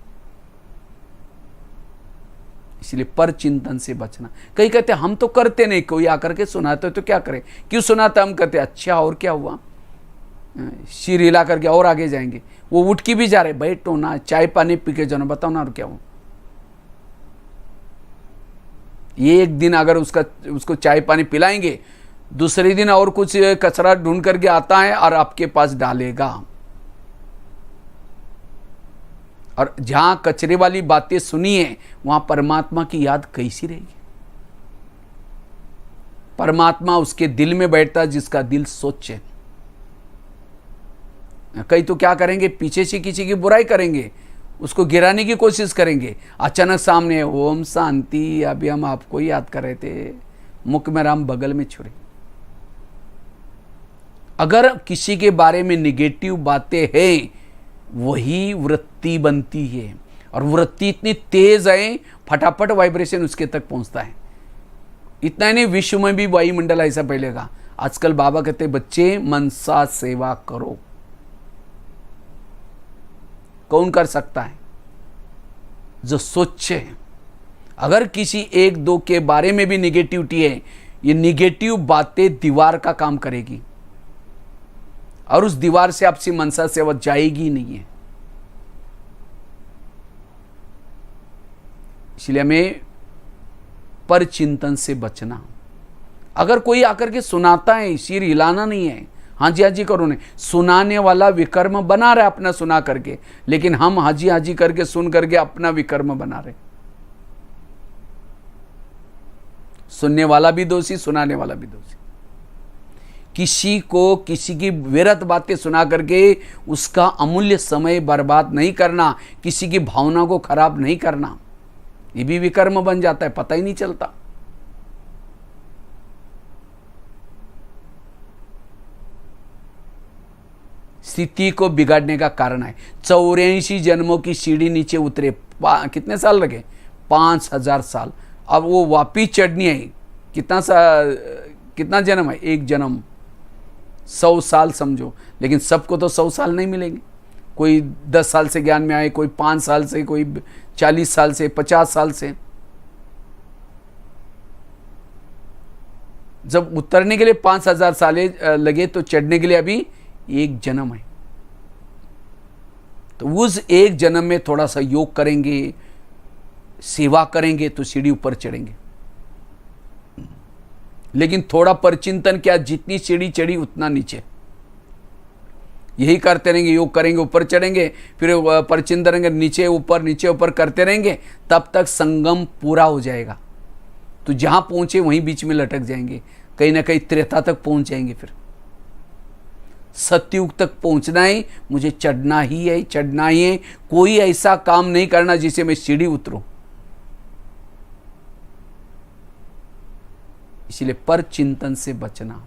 इसलिए पर चिंतन से बचना। कई कहते हम तो करते नहीं, कोई आकर के सुनाते तो क्या करें, क्यों सुनाता? हम कहते अच्छा और क्या हुआ, सिर हिला करके और आगे जाएंगे। वो उठ के भी जा रहे, बैठो ना, चाय पानी पी के जाओ, बताओ ना और क्या हुआ। ये एक दिन अगर उसको चाय पानी पिलाएंगे, दूसरे दिन और कुछ कचरा ढूंढ करके आता है और आपके पास डालेगा। और जहां कचरे वाली बातें सुनिए, वहां परमात्मा की याद कैसी रहेगी? परमात्मा उसके दिल में बैठता है जिसका दिल सोचे। कई तो क्या करेंगे, पीछे से किसी की बुराई करेंगे, उसको गिराने की कोशिश करेंगे, अचानक सामने ओम शांति, अभी हम आपको ही याद कर रहे थे, मुख में राम बगल में छुरे। अगर किसी के बारे में निगेटिव बातें हैं, वही वृत्ति बनती है, और वृत्ति इतनी तेज है, फटाफट वाइब्रेशन उसके तक पहुंचता है। इतना ही नहीं, विश्व में भी वायुमंडल ऐसा फैलेगा। आजकल बाबा कहते बच्चे मनसा सेवा करो। कौन कर सकता है? जो सोचे। अगर किसी एक दो के बारे में भी निगेटिविटी है, ये निगेटिव बातें दीवार का काम करेगी, और उस दीवार से आपसी मनसा सेवा जाएगी नहीं है। इसलिए हमें पर चिंतन से बचना। अगर कोई आकर के सुनाता है, सिर हिलाना नहीं है, हाजी हाजी करो नहीं। सुनाने वाला विकर्म बना रहा है अपना सुना करके, लेकिन हम हाजी हाजी करके सुन करके अपना विकर्म बना रहे। सुनने वाला भी दोषी, सुनाने वाला भी दोषी। किसी को किसी की व्यर्थ बातें सुना करके उसका अमूल्य समय बर्बाद नहीं करना, किसी की भावना को खराब नहीं करना, ये भी विकर्म बन जाता है, पता ही नहीं चलता। स्थिति को बिगाड़ने का कारण है। 84 जन्मों की सीढ़ी नीचे उतरे, कितने साल लगे? 5000 साल। अब वो वापिस चढ़नी है, कितना जन्म है? एक जन्म, 100 साल समझो। लेकिन सबको तो 100 साल नहीं मिलेंगे। कोई 10 साल से ज्ञान में आए, कोई 5 साल से, कोई 40 साल से, 50 साल से। जब उतरने के लिए 5000 साल लगे, तो चढ़ने के लिए अभी एक जन्म है। तो उस एक जन्म में थोड़ा सा योग करेंगे, सेवा करेंगे, तो सीढ़ी ऊपर चढ़ेंगे। लेकिन थोड़ा परचिंतन क्या, जितनी सीढ़ी चढ़ी उतना नीचे। यही करते रहेंगे, योग करेंगे, ऊपर चढ़ेंगे, फिर परचिंतन करेंगे, नीचे ऊपर करते रहेंगे, तब तक संगम पूरा हो जाएगा। तो जहां पहुंचे वहीं बीच में लटक जाएंगे, कहीं ना कहीं त्रेता तक पहुंच जाएंगे। फिर सत्युग तक पहुंचना है, मुझे चढ़ना ही है। कोई ऐसा काम नहीं करना जिसे मैं सीढ़ी उतरूं। इसलिए पर चिंतन से बचना।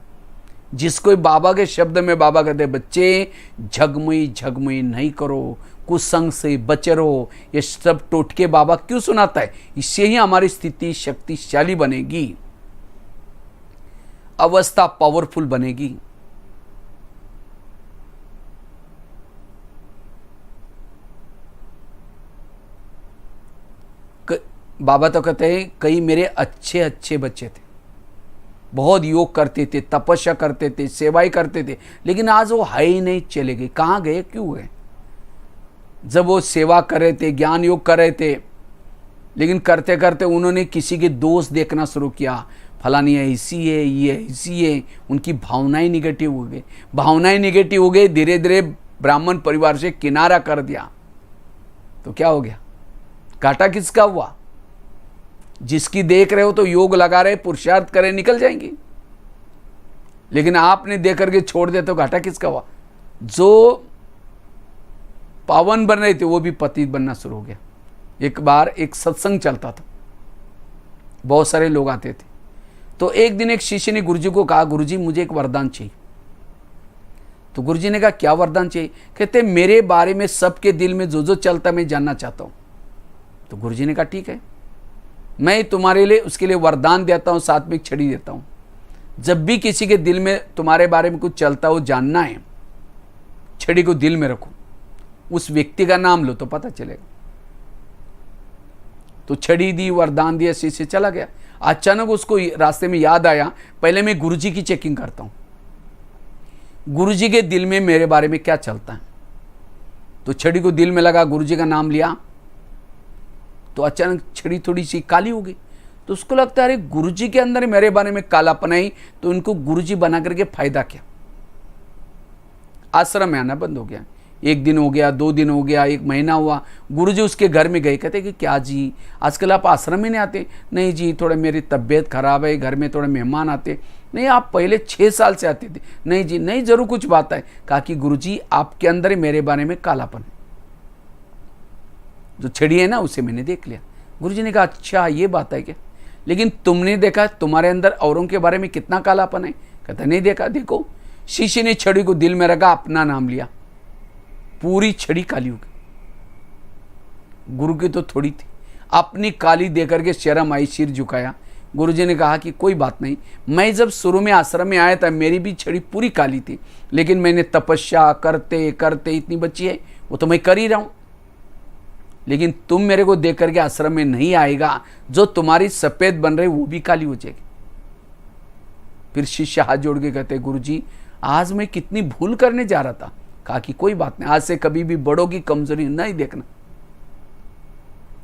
जिसको बाबा के शब्द में बाबा कहते बच्चे, झगमुई नहीं करो, कुसंग से बचे रहो। ये सब टोटके बाबा क्यों सुनाता है? इससे ही हमारी स्थिति शक्तिशाली बनेगी, अवस्था पावरफुल बनेगी। बाबा तो कहते हैं कई मेरे अच्छे बच्चे थे, बहुत योग करते थे, तपस्या करते थे, सेवाई करते थे, लेकिन आज वो है ही नहीं, चले गए। कहाँ गए, क्यों गए? जब वो सेवा कर रहे थे, ज्ञान योग कर रहे थे, लेकिन करते करते उन्होंने किसी के दोष देखना शुरू किया, फलानी ऐसी है, ये ऐसी है। उनकी भावनाएं निगेटिव हो गई, धीरे धीरे ब्राह्मण परिवार से किनारा कर दिया। तो क्या हो गया? घाटा किसका हुआ? जिसकी देख रहे हो तो योग लगा रहे, पुरुषार्थ करे, निकल जाएंगी। लेकिन आपने देख करके छोड़ दे तो घाटा किसका हुआ? जो पावन बन रहे थे वो भी पतित बनना शुरू हो गया। एक बार एक सत्संग चलता था, बहुत सारे लोग आते थे। तो एक दिन एक शिष्य ने गुरुजी को कहा, गुरुजी मुझे एक वरदान चाहिए। तो गुरुजी ने कहा क्या वरदान चाहिए? कहते मेरे बारे में सबके दिल में जो जो चलता मैं जानना चाहता हूं। तो गुरुजी ने कहा ठीक है, मैं तुम्हारे लिए उसके लिए वरदान देता हूं, साथ में एक छड़ी देता हूं। जब भी किसी के दिल में तुम्हारे बारे में कुछ चलता हो जानना है, छड़ी को दिल में रखो, उस व्यक्ति का नाम लो तो पता चलेगा। तो छड़ी दी, वरदान दिया, शिष्य चला गया। अचानक उसको रास्ते में याद आया, पहले मैं गुरुजी की चेकिंग करता हूं, गुरुजी के दिल में मेरे बारे में क्या चलता है। तो छड़ी को दिल में लगा, गुरुजी का नाम लिया, तो अचानक छड़ी थोड़ी सी काली हो गई। तो उसको लगता है अरे गुरुजी के अंदर मेरे बारे में कालापन है, तो इनको गुरुजी बना करके फायदा क्या। आश्रम में आना बंद हो गया। 1 दिन हो गया, 2 दिन हो गया, 1 महीना हुआ। गुरुजी उसके घर में गए, कहते कि क्या जी आजकल आप आश्रम में नहीं आते? नहीं जी, थोड़ा मेरी तबीयत खराब है, घर में थोड़े मेहमान आते। नहीं, आप पहले 6 साल से आते थे। नहीं जी, नहीं, जरूर कुछ बात है। कहा कि गुरुजी आपके अंदर मेरे बारे में कालापन है, जो छड़ी है ना उसे मैंने देख लिया। गुरुजी ने कहा अच्छा ये बात है क्या, लेकिन तुमने देखा तुम्हारे अंदर औरों के बारे में कितना कालापन है? कहता नहीं देखा। देखो, शिष्य ने छड़ी को दिल में रखा, अपना नाम लिया, पूरी छड़ी काली हो गई। गुरु की तो थोड़ी थी, अपनी काली देकर के शर्म आई, सिर झुकाया। गुरुजी ने कहा कि कोई बात नहीं, मैं जब शुरू में आश्रम में आया था मेरी भी छड़ी पूरी काली थी, लेकिन मैंने तपस्या करते करते इतनी बची है, वो तो मैं कर ही रहा हूं। लेकिन तुम मेरे को देख करके आश्रम में नहीं आएगा, जो तुम्हारी सफेद बन रही वो भी काली हो जाएगी। फिर शिष्य हाथ जोड़ के कहते गुरुजी आज मैं कितनी भूल करने जा रहा था। कहा कि कोई बात नहीं, आज से कभी भी बड़ों की कमजोरी नहीं देखना।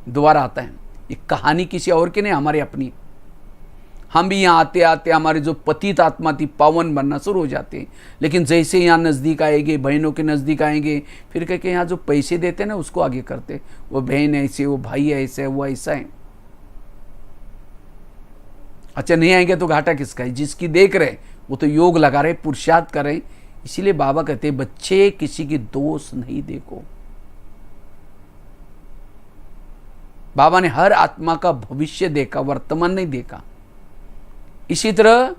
दोबारा आता है, ये कहानी किसी और की नहीं, हमारी अपनी। हम भी यहाँ आते आते हमारे जो पतित आत्मा थी पावन बनना शुरू हो जाते हैं, लेकिन जैसे यहाँ नज़दीक आएंगे, बहनों के नज़दीक आएंगे, फिर कह के यहाँ जो पैसे देते हैं ना उसको आगे करते, वो बहन ऐसे, वो भाई ऐसे, वो ऐसा है। अच्छा नहीं आएंगे तो घाटा किसका है? जिसकी देख रहे वो तो योग लगा रहे, पुरुषार्थ कर रहे। इसीलिए बाबा कहते हैं बच्चे किसी की दोष नहीं देखो। बाबा ने हर आत्मा का भविष्य देखा, वर्तमान नहीं देखा। इसी तरह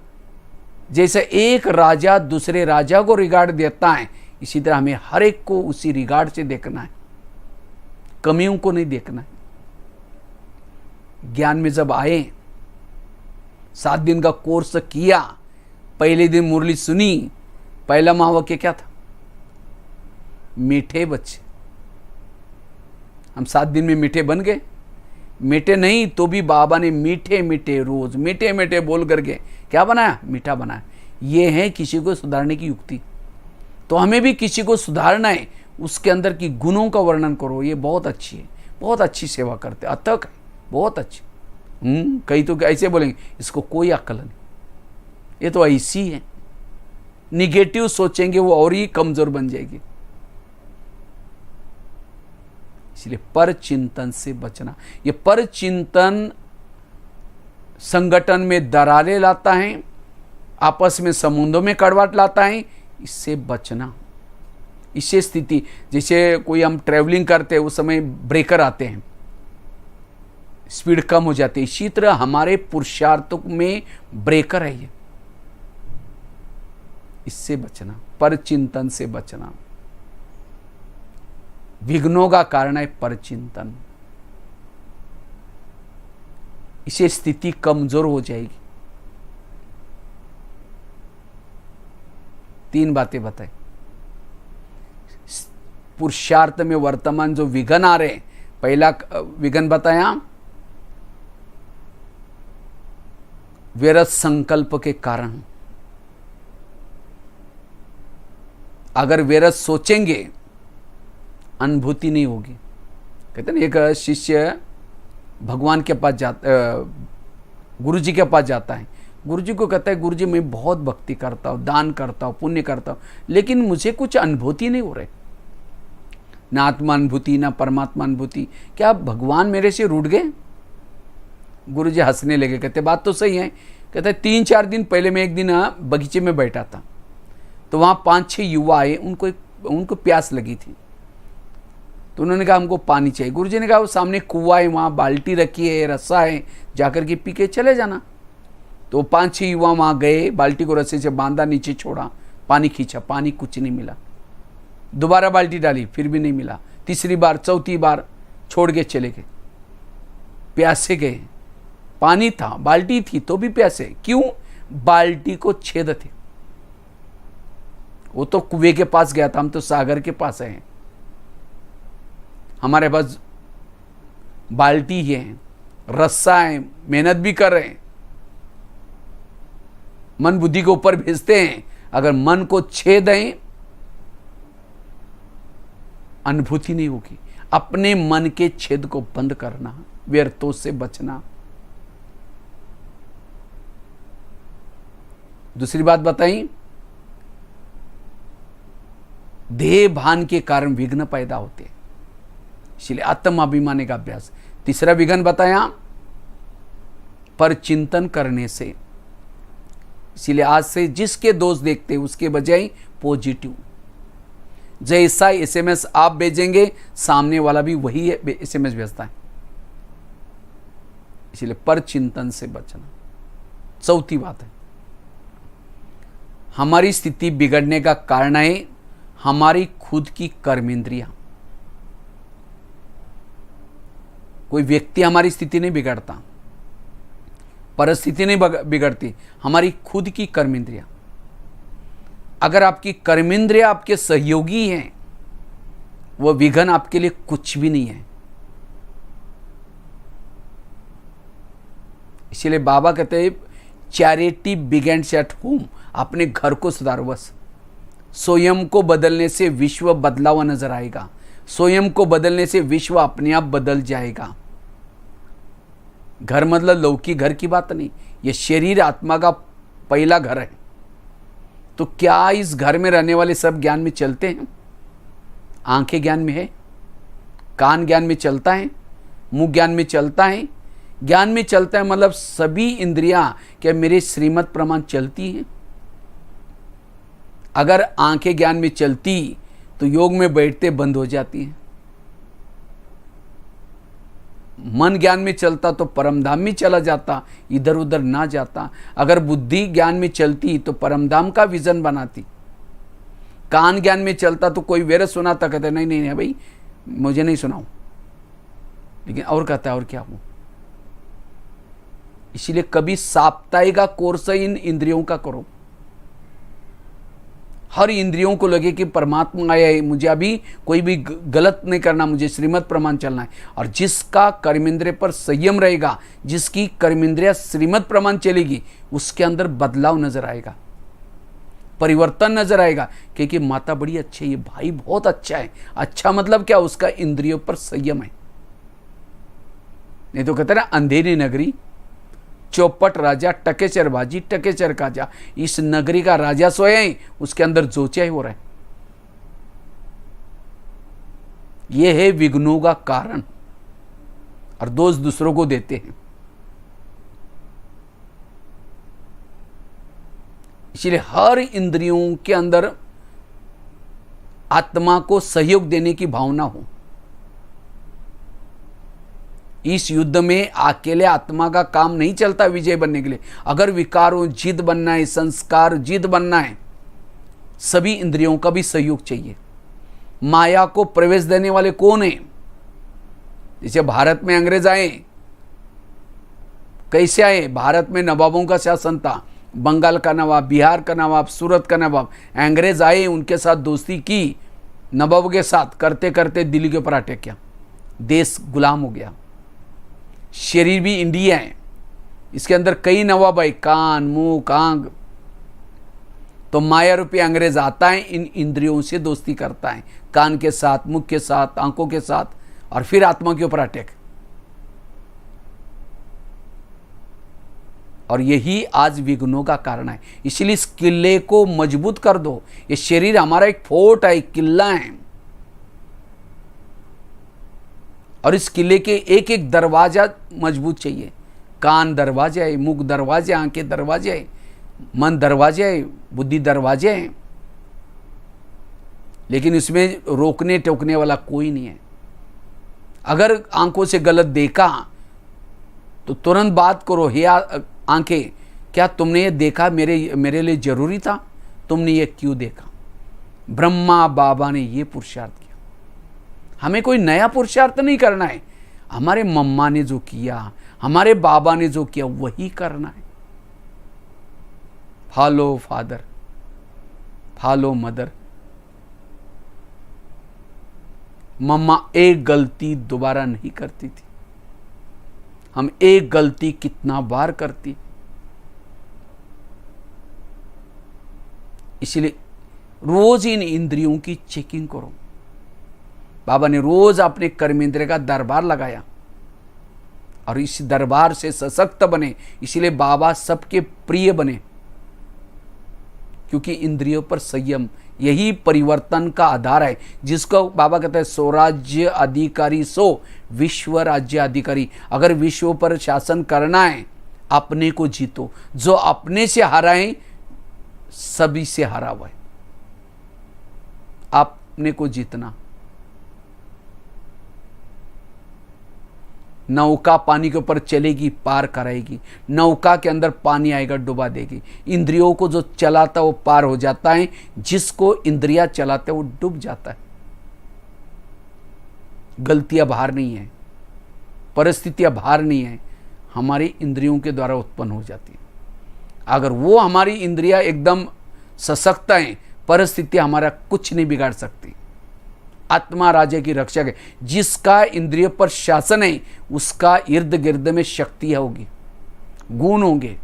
जैसे एक राजा दूसरे राजा को रिगार्ड देता है, इसी तरह हमें हर एक को उसी रिगार्ड से देखना है, कमियों को नहीं देखना है। ज्ञान में जब आए, 7 दिन का कोर्स किया, पहले दिन मुरली सुनी, पहला महावाक्य क्या था? मीठे बच्चे। हम 7 दिन में मीठे बन गए? मीठे नहीं तो भी बाबा ने मीठे मीठे रोज मीठे मीठे बोल करके क्या बनाया? मीठा बनाया। ये है किसी को सुधारने की युक्ति। तो हमें भी किसी को सुधारना है, उसके अंदर की गुणों का वर्णन करो। ये बहुत अच्छी है, बहुत अच्छी सेवा करते, अथक है, बहुत अच्छी। कई तो ऐसे बोलेंगे इसको कोई अक्ल नहीं, ये तो ऐसी है। निगेटिव सोचेंगे वो और ही कमजोर बन जाएगी। इसलिए पर चिंतन से बचना। ये पर चिंतन संगठन में दरारें लाता है, आपस में समुद्रों में कड़वाहट लाता है। इससे बचना, इससे स्थिति, जैसे कोई हम ट्रैवलिंग करते हैं उस समय ब्रेकर आते हैं, स्पीड कम हो जाती है। इसी तरह हमारे पुरुषार्थों में ब्रेकर है ये, इससे बचना, पर चिंतन से बचना। विघ्नों का कारण है पर चिंतन, इसे स्थिति कमजोर हो जाएगी। 3 बातें बताई। पुरुषार्थ में वर्तमान जो विघ्न आ रहे, पहला विघ्न बताया व्यर्थ संकल्प के कारण। अगर व्यर्थ सोचेंगे अनुभूति नहीं होगी। कहते ना, एक शिष्य भगवान के पास जाता, गुरु जी के पास जाता है। गुरु जी को कहता है गुरु जी मैं बहुत भक्ति करता हूँ, दान करता हूँ, पुण्य करता हूँ, लेकिन मुझे कुछ अनुभूति नहीं हो रही, ना आत्मा अनुभूति ना परमात्मा अनुभूति। क्या भगवान मेरे से रूठ गए? गुरु जी हंसने लगे, कहते बात तो सही है। कहते 3-4 दिन पहले मैं एक दिन बगीचे में बैठा था, तो वहाँ 5-6 युवा आए, उनको प्यास लगी थी। तो उन्होंने कहा हमको पानी चाहिए। गुरुजी ने कहा वो सामने कुआं है, वहाँ बाल्टी रखी है, रस्सा है, जाकर के पी के चले जाना। तो 5-6 युवा वहाँ गए, बाल्टी को रस्से से बांधा, नीचे छोड़ा, पानी खींचा, पानी कुछ नहीं मिला। दोबारा बाल्टी डाली, फिर भी नहीं मिला। तीसरी बार, चौथी बार छोड़ के चले गए। प्यासे गए, पानी था, बाल्टी थी तो भी प्यासे। क्यों? बाल्टी को छेद थे। वो तो कुएं के पास गया था, हम तो सागर के पास हैं। हमारे पास बाल्टी है, रस्सा है, मेहनत भी कर रहे हैं, मन बुद्धि के ऊपर भेजते हैं। अगर मन को छेद दें, अनुभूति नहीं होगी। अपने मन के छेद को बंद करना, व्यर्थों से बचना। दूसरी बात बताई, देह भान के कारण विघ्न पैदा होते हैं, इसलिए आत्माभिमान का अभ्यास। तीसरा विघ्न बताया, पर चिंतन करने से। इसलिए आज से जिसके दोष देखते उसके बजाय पॉजिटिव, जैसा एसएमएस आप भेजेंगे सामने वाला भी वही एसएमएस भेजता है, इसलिए पर चिंतन से बचना। चौथी बात है, हमारी स्थिति बिगड़ने का कारण है हमारी खुद की कर्मेंद्रियां। कोई व्यक्ति हमारी स्थिति नहीं बिगड़ता, परिस्थिति नहीं बिगड़ती, हमारी खुद की कर्मेंद्रियां। अगर आपकी कर्मेंद्रियां आपके सहयोगी हैं, वह विघ्न आपके लिए कुछ भी नहीं है। इसलिए बाबा कहते हैं, चैरिटी बिगेन्स एट होम। अपने घर को सुधारो बस। स्वयं को बदलने से विश्व बदला हुआ नजर आएगा। स्वयं को बदलने से विश्व अपने आप बदल जाएगा। घर मतलब लौकिक घर की बात नहीं, यह शरीर आत्मा का पहला घर है। तो क्या इस घर में रहने वाले सब ज्ञान में चलते हैं? आंखें ज्ञान में है, कान ज्ञान में चलता है, मुंह ज्ञान में चलता है। ज्ञान में चलता है मतलब सभी इंद्रियां क्या मेरे श्रीमत प्रमाण चलती हैं? अगर आंखें ज्ञान में चलती तो योग में बैठते बंद हो जाती हैं। मन ज्ञान में चलता तो परमधाम में चला जाता, इधर उधर ना जाता। अगर बुद्धि ज्ञान में चलती तो परमधाम का विजन बनाती। कान ज्ञान में चलता तो कोई वेर सुनाता, कहता नहीं नहीं नहीं भाई मुझे नहीं सुनाओ, लेकिन और कहता है और क्या हो। इसीलिए कभी साप्ताहिक कोर्स इन इंद्रियों का करो। हर इंद्रियों को लगे कि परमात्मा आया है, मुझे अभी कोई भी गलत नहीं करना, मुझे श्रीमत प्रमाण चलना है। और जिसका कर्मेंद्रिय पर संयम रहेगा, जिसकी कर्मेंद्रिय श्रीमत प्रमाण चलेगी, उसके अंदर बदलाव नजर आएगा, परिवर्तन नजर आएगा। क्योंकि माता बड़ी अच्छी है, ये भाई बहुत अच्छा है। अच्छा मतलब क्या? उसका इंद्रियों पर संयम है। नहीं तो कहते ना अंधेरी नगरी, चौपट राजा, टकेचर बाजी, टकेचर काजा। इस नगरी का राजा सोया है, उसके अंदर जोचा हो रहा है। यह है विघ्नों का कारण, और दोष दूसरों को देते हैं। इसलिए हर इंद्रियों के अंदर आत्मा को सहयोग देने की भावना हो। इस युद्ध में अकेले आत्मा का काम नहीं चलता विजय बनने के लिए। अगर विकारों जिद बनना है, संस्कार जिद बनना है, सभी इंद्रियों का भी सहयोग चाहिए। माया को प्रवेश देने वाले कौन है? जैसे भारत में अंग्रेज आए, कैसे आए? भारत में नवाबों का शासन था, बंगाल का नवाब, बिहार का नवाब, सूरत का नवाब। अंग्रेज आए, उनके साथ दोस्ती की, नवाब के साथ करते करते दिल्ली के ऊपर अटैक किया, देश गुलाम हो गया। शरीर भी इंडिया है, इसके अंदर कई नवाब है, कान, मुंह, कांग। तो माया रूपी अंग्रेज आता है, इन इंद्रियों से दोस्ती करता है, कान के साथ, मुख के साथ, आंखों के साथ, और फिर आत्मा के ऊपर अटैक। और यही आज विघ्नों का कारण है। इसलिए इस किले को मजबूत कर दो। ये शरीर हमारा एक फोर्ट है, एक किला है, और इस किले के एक एक दरवाजा मजबूत चाहिए। कान दरवाजे है, मुख दरवाजे, आंखें दरवाजे है, मन दरवाजे है, बुद्धि दरवाजे हैं। लेकिन इसमें रोकने टोकने वाला कोई नहीं है। अगर आंखों से गलत देखा तो तुरंत बात करो, हे आंखें, क्या तुमने ये देखा मेरे लिए जरूरी था? तुमने ये क्यों देखा? ब्रह्मा बाबा ने ये पुरुषार्थ किया। हमें कोई नया पुरुषार्थ नहीं करना है। हमारे मम्मा ने जो किया, हमारे बाबा ने जो किया, वही करना है। Follow father, follow mother. मम्मा एक गलती दोबारा नहीं करती थी, हम एक गलती कितना बार करती। इसलिए रोज इन इंद्रियों की चेकिंग करो। बाबा ने रोज अपने कर्मेंद्रिय का दरबार लगाया और इस दरबार से सशक्त बने। इसलिए बाबा सबके प्रिय बने, क्योंकि इंद्रियों पर संयम यही परिवर्तन का आधार है, जिसको बाबा कहते हैं स्वराज्य अधिकारी सो विश्व राज्य अधिकारी। अगर विश्व पर शासन करना है, अपने को जीतो। जो अपने से हारा है सभी से हारा हुआ है। अपने को जीतना। नौका पानी के ऊपर चलेगी, पार कराएगी। नौका के अंदर पानी आएगा, डुबा देगी। इंद्रियों को जो चलाता वो पार हो जाता है, जिसको इंद्रियां चलाते वो डूब जाता है। गलतियां बाहर नहीं है, परिस्थितियां बाहर नहीं है, हमारी इंद्रियों के द्वारा उत्पन्न हो जाती है। अगर वो हमारी इंद्रियां एकदम सशक्त हैं, परिस्थितियां हमारा कुछ नहीं बिगाड़ सकती। आत्मा राजा की रक्षक है। जिसका इंद्रिय पर शासन है, उसका इर्द गिर्द में शक्ति होगी, गुण होंगे।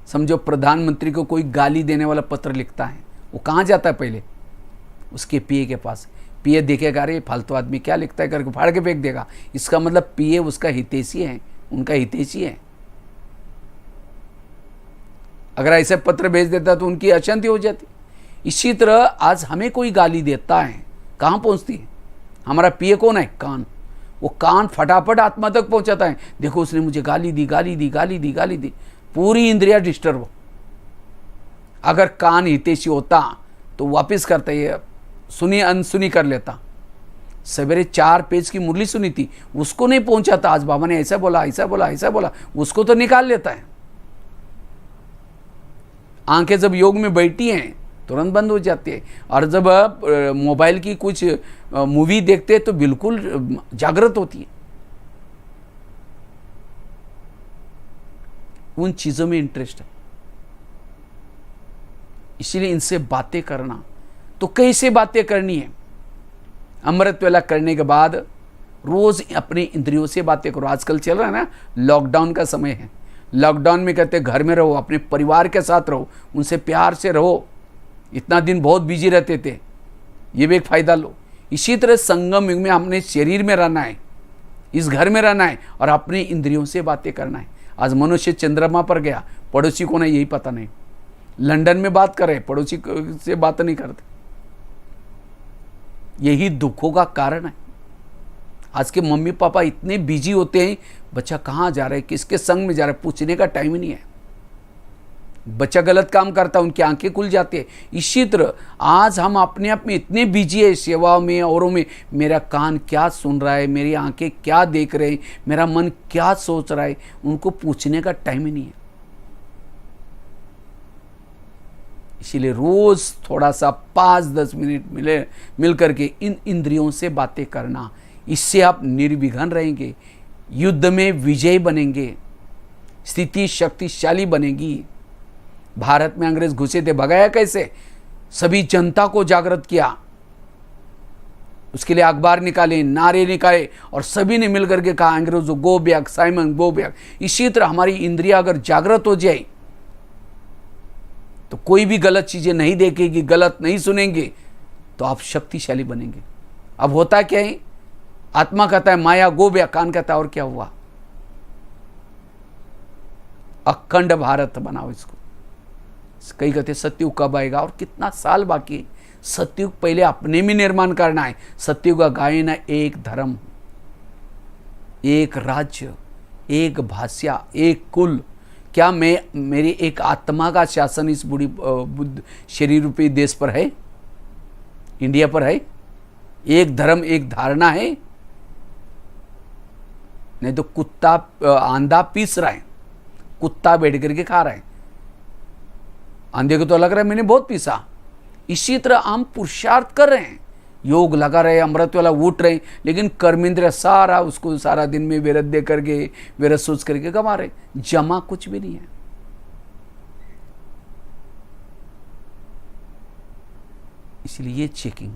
समझो प्रधानमंत्री को कोई गाली देने वाला पत्र लिखता है, वो कहां जाता है? पहले उसके पीए के पास। पीए देखेगा, अरे फालतू आदमी क्या लिखता है करके फाड़ के फेंक देगा। इसका मतलब पीए उसका हितैषी है, उनका हितैषी है। अगर ऐसे पत्र भेज देता तो उनकी अशांति हो जाती। इसी तरह आज हमें कोई गाली देता है, कहाँ पहुँचती है? हमारा पीए कौन है? कान। वो कान फटाफट आत्मा तक पहुँचाता है। देखो उसने मुझे गाली दी, गाली दी, गाली दी, गाली दी। पूरी इंद्रिया डिस्टर्ब हो। अगर कान हितैषी होता तो वापस करता, ये सुनी अनसुनी कर लेता। सवेरे 4 पेज की मुरली सुनी थी, उसको नहीं पहुँचाता। आज बाबा ने ऐसा बोला, ऐसा बोला, ऐसा बोला, उसको तो निकाल लेता है। आंखें जब योग में बैठी हैं तुरंत बंद हो जाती है, और जब मोबाइल की कुछ मूवी देखते हैं तो बिल्कुल जागृत होती है। उन चीजों में इंटरेस्ट है। इसीलिए इनसे बातें करना, तो कैसे बातें करनी है? अमृत वेला करने के बाद रोज अपने इंद्रियों से बातें करो। आजकल चल रहा है ना, लॉकडाउन का समय है। लॉकडाउन में कहते हैं घर में रहो, अपने परिवार के साथ रहो, उनसे प्यार से रहो। इतना दिन बहुत बिजी रहते थे, ये भी एक फायदा लो। इसी तरह संगम युग में हमने शरीर में रहना है, इस घर में रहना है, और अपनी इंद्रियों से बातें करना है। आज मनुष्य चंद्रमा पर गया, पड़ोसी को ना यही पता नहीं। लंदन में बात करे, पड़ोसी से बात नहीं करते। यही दुखों का कारण है। आज के मम्मी पापा इतने बिजी होते हैं, बच्चा कहाँ जा रहा है, किसके संग में जा रहा है, पूछने का टाइम ही नहीं है। बच्चा गलत काम करता है, उनकी आंखें खुल जाती है। इसी तरह आज हम अपने आप में इतने बिजी है, सेवाओं में, औरों में। मेरा कान क्या सुन रहा है, मेरी आंखें क्या देख रहे हैं, मेरा मन क्या सोच रहा है, उनको पूछने का टाइम ही नहीं है। इसीलिए रोज थोड़ा सा 5-10 मिनट मिल करके इन इंद्रियों से बातें करना। इससे आप निर्विघ्न रहेंगे, युद्ध में विजय बनेंगे, स्थिति शक्तिशाली बनेगी। भारत में अंग्रेज घुसे थे, भगाया कैसे? सभी जनता को जागृत किया, उसके लिए अखबार निकाले, नारे निकाले, और सभी ने मिलकर के कहा अंग्रेजों go back, Simon go back. इसी तरह हमारी इंद्रियां अगर जागृत हो जाए तो कोई भी गलत चीजें नहीं देखेगी, गलत नहीं सुनेंगे, तो आप शक्तिशाली बनेंगे। अब होता क्या है? आत्मा कहता है माया गो बैक, कान कहता है और क्या हुआ? अखंड भारत बनाओ इसको। कई कहते सतयुग कब आएगा और कितना साल बाकी है। सतयुग पहले अपने में निर्माण करना है। सतयुग का गायन है एक धर्म, एक राज्य, एक भाषा, एक कुल। क्या मैं मेरी एक आत्मा का शासन इस बुद्ध शरीर रूपी देश पर है, इंडिया पर है? एक धर्म, एक धारणा है? नहीं तो कुत्ता आंधा पीस रहा है, कुत्ता बैठ करके खा रहा है। आंधे को तो लग रहा है मैंने बहुत पीसा। इसी तरह हम पुरुषार्थ कर रहे हैं, योग लगा रहे हैं, अमृत वाला उठ रहे हैं, लेकिन कर्मेंद्र सारा उसको सारा दिन में विरत दे करके, विरत सोच करके गवा रहे, जमा कुछ भी नहीं है। इसलिए ये चेकिंग,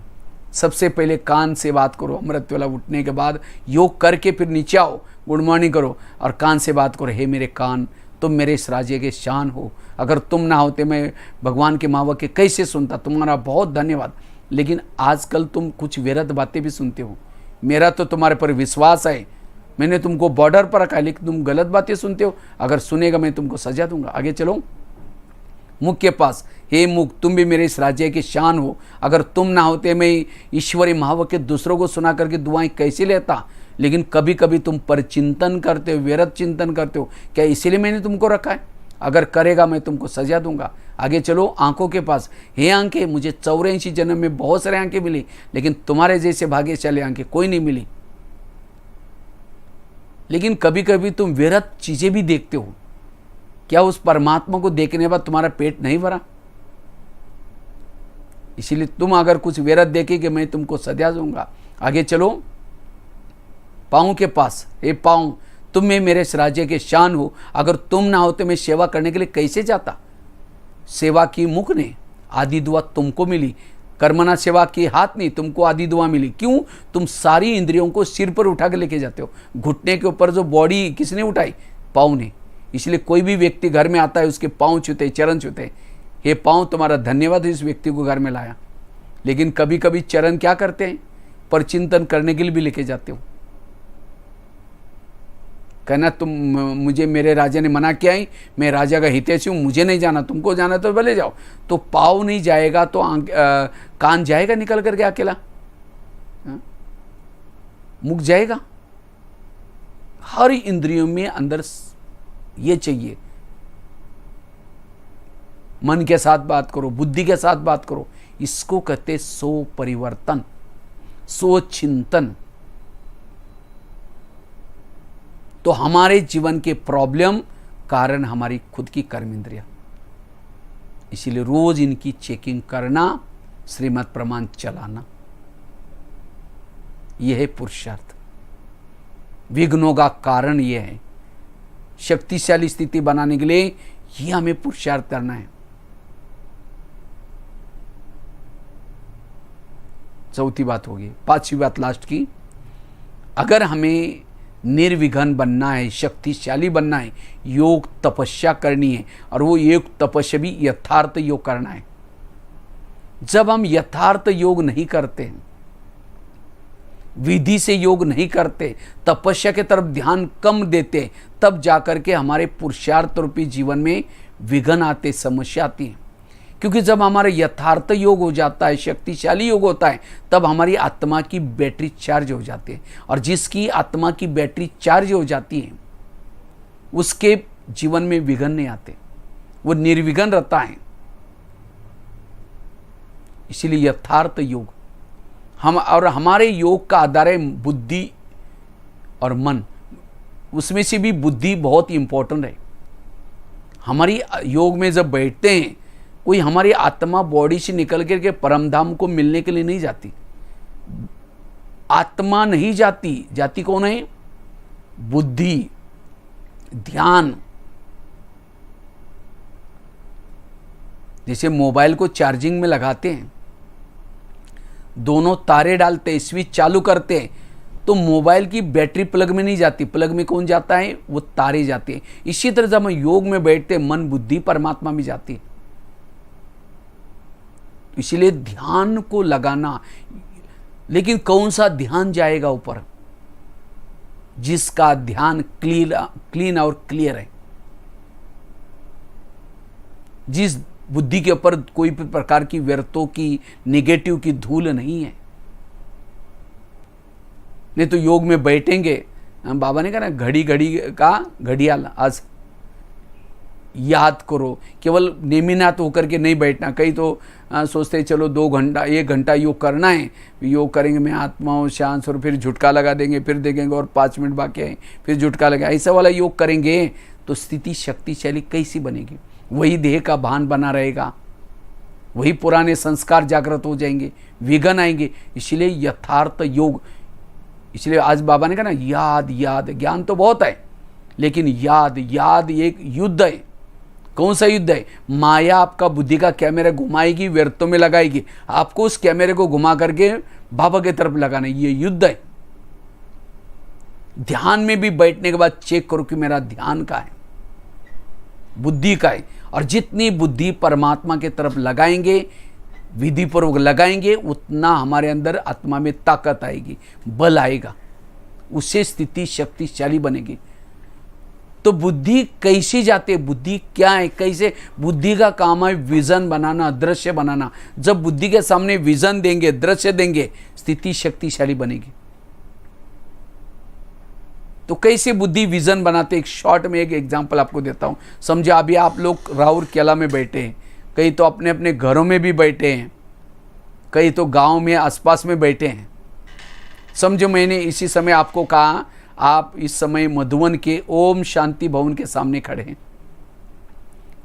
सबसे पहले कान से बात करो, अमृत वाला उठने के बाद योग करके फिर नीचे आओ, गुड मॉर्निंग करो और कान से बात करो, हे मेरे कान तुम मेरे इस राज्य के शान हो, अगर तुम ना होते मैं भगवान के महावाक्य कैसे सुनता, तुम्हारा बहुत धन्यवाद। लेकिन आजकल तुम कुछ व्यर्थ बातें भी सुनते हो, मेरा तो तुम्हारे पर विश्वास है, मैंने तुमको बॉर्डर पर रखा है, लेकिन तुम गलत बातें सुनते हो, अगर सुनेगा मैं तुमको सजा दूंगा। आगे चलो, मुख के पास, हे मुख तुम भी मेरे इस राज्य की शान हो, अगर तुम ना होते मैं ईश्वरी महावाक्य दूसरों को सुना करके दुआएं कैसे लेता। लेकिन कभी कभी तुम पर चिंतन करते हो, व्यर्थ चिंतन करते हो, क्या इसीलिए मैंने तुमको रखा है, अगर करेगा मैं तुमको सजा दूंगा। आगे चलो, आंखों के पास, हे आंखें मुझे 84 जन्म में बहुत सारे आंखें मिली, लेकिन तुम्हारे जैसे भाग्यशाली आंखें कोई नहीं मिली। लेकिन कभी कभी तुम व्यर्थ चीजें भी देखते हो, क्या उस परमात्मा को देखने के बाद तुम्हारा पेट नहीं भरा? इसीलिए तुम अगर कुछ व्यर्थ देखेगे मैं तुमको सजा दूंगा। आगे चलो, पाँव के पास, हे पाँव तुम में मेरे इस राज्य के शान हो, अगर तुम ना होते मैं सेवा करने के लिए कैसे जाता। सेवा की मुख ने, आदि दुआ तुमको मिली, कर्मना सेवा की हाथ नहीं, तुमको आदि दुआ मिली। क्यों? तुम सारी इंद्रियों को सिर पर उठा के लेके जाते हो। घुटने के ऊपर जो बॉडी किसने उठाई? पाँव ने। इसलिए कोई भी व्यक्ति घर में आता है उसके पाँव छूते, चरण छूते, हे पाँव तुम्हारा धन्यवाद इस व्यक्ति को घर में लाया। लेकिन कभी कभी चरण क्या करते हैं, पर चिंतन करने के लिए भी लेके जाते हो। कहना तुम मुझे, मेरे राजा ने मना किया है, मैं राजा का हितैषी हूँ, मुझे नहीं जाना, तुमको जाना तो भले जाओ। तो पाँव नहीं जाएगा तो कान जाएगा निकल करके अकेला, मुख जाएगा। हर इंद्रियों में अंदर ये चाहिए, मन के साथ बात करो, बुद्धि के साथ बात करो। इसको कहते सो परिवर्तन, सो चिंतन। तो हमारे जीवन के प्रॉब्लम कारण हमारी खुद की कर्म इंद्रिया, इसीलिए रोज इनकी चेकिंग करना, श्रीमद् प्रमाण चलाना, यह है पुरुषार्थ। विघ्नों का कारण यह है, शक्तिशाली स्थिति बनाने के लिए यह हमें पुरुषार्थ करना है। चौथी बात होगी, पांचवी बात लास्ट की, अगर हमें निर्विघ्न बनना है, शक्तिशाली बनना है, योग तपस्या करनी है, और वो योग तपस्या भी यथार्थ योग करना है। जब हम यथार्थ योग नहीं करते, विधि से योग नहीं करते, तपस्या के तरफ ध्यान कम देते, तब जाकर के हमारे पुरुषार्थ रूपी जीवन में विघ्न आते, समस्या आती है। क्योंकि जब हमारा यथार्थ योग हो जाता है, शक्तिशाली योग होता है, तब हमारी आत्मा की बैटरी चार्ज हो जाती है, और जिसकी आत्मा की बैटरी चार्ज हो जाती है उसके जीवन में विघ्न नहीं आते, वो निर्विघ्न रहता है। इसीलिए यथार्थ योग और हमारे योग का आधार है बुद्धि और मन। उसमें से भी बुद्धि बहुत इंपॉर्टेंट है। हमारी योग में जब बैठते हैं, कोई हमारी आत्मा बॉडी से निकल करके परमधाम को मिलने के लिए नहीं जाती, आत्मा नहीं जाती, जाती कौन है? बुद्धि, ध्यान। जैसे मोबाइल को चार्जिंग में लगाते हैं, दोनों तारे डालते हैं, स्विच चालू करते हैं, तो मोबाइल की बैटरी प्लग में नहीं जाती, प्लग में कौन जाता है? वो तारे जाते हैं। इसी तरह जब हम योग में बैठते हैं, मन बुद्धि परमात्मा में जाती है। इसलिए ध्यान को लगाना, लेकिन कौन सा ध्यान जाएगा ऊपर? जिसका ध्यान क्लीन और क्लियर है, जिस बुद्धि के ऊपर कोई भी प्रकार की व्यर्थों की, नेगेटिव की धूल नहीं है। नहीं तो योग में बैठेंगे, बाबा ने कहा ना, घड़ी घड़ी का घड़ियाल, आज याद करो, केवल नेमिनाथ होकर के नहीं बैठना। कई तो सोचते चलो 2 घंटा 1 घंटा योग करना है, योग करेंगे मैं आत्माओं शांत, और फिर झुटका लगा देंगे, फिर देखेंगे और 5 मिनट बाकी है, फिर झुटका लगा, ऐसा वाला योग करेंगे तो स्थिति शक्तिशाली कैसी बनेगी? वही देह का भान बना रहेगा, वही पुराने संस्कार जागृत हो जाएंगे, विघ्न आएंगे। इसलिए यथार्थ योग, इसलिए आज बाबा ने कहा ना, याद याद, ज्ञान तो बहुत है, लेकिन याद याद एक युद्ध है। कौन सा युद्ध है? माया आपका बुद्धि का कैमरा घुमाएगी, व्यर्थों में लगाएगी, आपको उस कैमरे को घुमा करके बाबा की तरफ लगाना, ये युद्ध है। ध्यान में भी बैठने के बाद चेक करो कि मेरा ध्यान का है, बुद्धि का है। और जितनी बुद्धि परमात्मा की तरफ लगाएंगे, विधि पूर्वक लगाएंगे, उतना हमारे अंदर आत्मा में ताकत आएगी, बल आएगा, उससे स्थिति शक्तिशाली बनेगी। तो बुद्धि कैसी जाती है? बुद्धि क्या है, कैसे? बुद्धि का काम है विजन बनाना, दृश्य बनाना। जब बुद्धि के सामने विजन देंगे, दृश्य देंगे, स्थिति शक्तिशाली बनेगी। तो कैसे बुद्धि विजन बनाते? एक शॉर्ट में एक एग्जांपल आपको देता हूं। समझे अभी आप लोग राउर केला में बैठे हैं, कई तो अपने अपने घरों में भी बैठे हैं, कई तो गांव में आसपास में बैठे हैं। समझो मैंने इसी समय आपको कहा आप इस समय मधुवन के ओम शांति भवन के सामने खड़े हैं।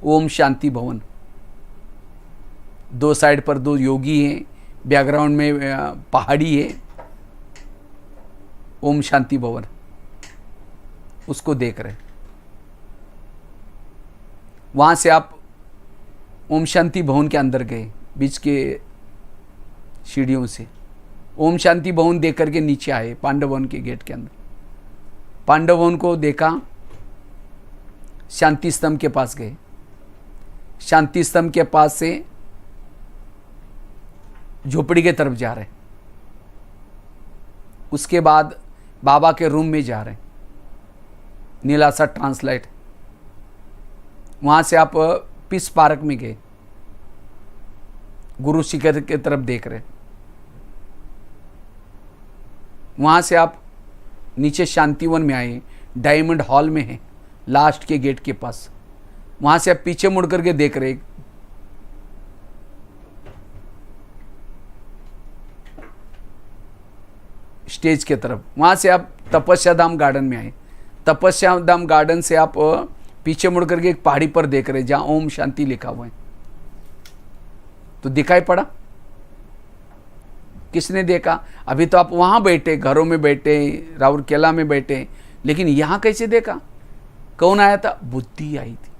ओम शांति भवन, दो साइड पर दो योगी हैं, बैकग्राउंड में पहाड़ी है, ओम शांति भवन, उसको देख रहे। वहां से आप ओम शांति भवन के अंदर गए, बीच के सीढ़ियों से ओम शांति भवन देख करके नीचे आए, पांडव भवन के गेट के अंदर। पांडव भवन को देखा, शांति स्तंभ के पास गए, शांति स्तंभ के पास से झोपड़ी के तरफ जा रहे, उसके बाद बाबा के रूम में जा रहे, नीला सा ट्रांसलाइट। वहां से आप पीस पार्क में गए, गुरु शिखर की तरफ देख रहे। वहां से आप नीचे शांतिवन में आए, डायमंड हॉल में है, लास्ट के गेट के पास। वहां से आप पीछे मुड़ करके देख रहे, स्टेज के तरफ। वहां से आप तपस्या धाम गार्डन में आए, तपस्या धाम गार्डन से आप पीछे मुड़ करके एक पहाड़ी पर देख रहे जहां ओम शांति लिखा हुआ है। तो दिखाई पड़ा? किसने देखा? अभी तो आप वहां बैठे, घरों में बैठे, राउरकेला में बैठे, लेकिन यहां कैसे देखा? कौन आया था? बुद्धि आई थी।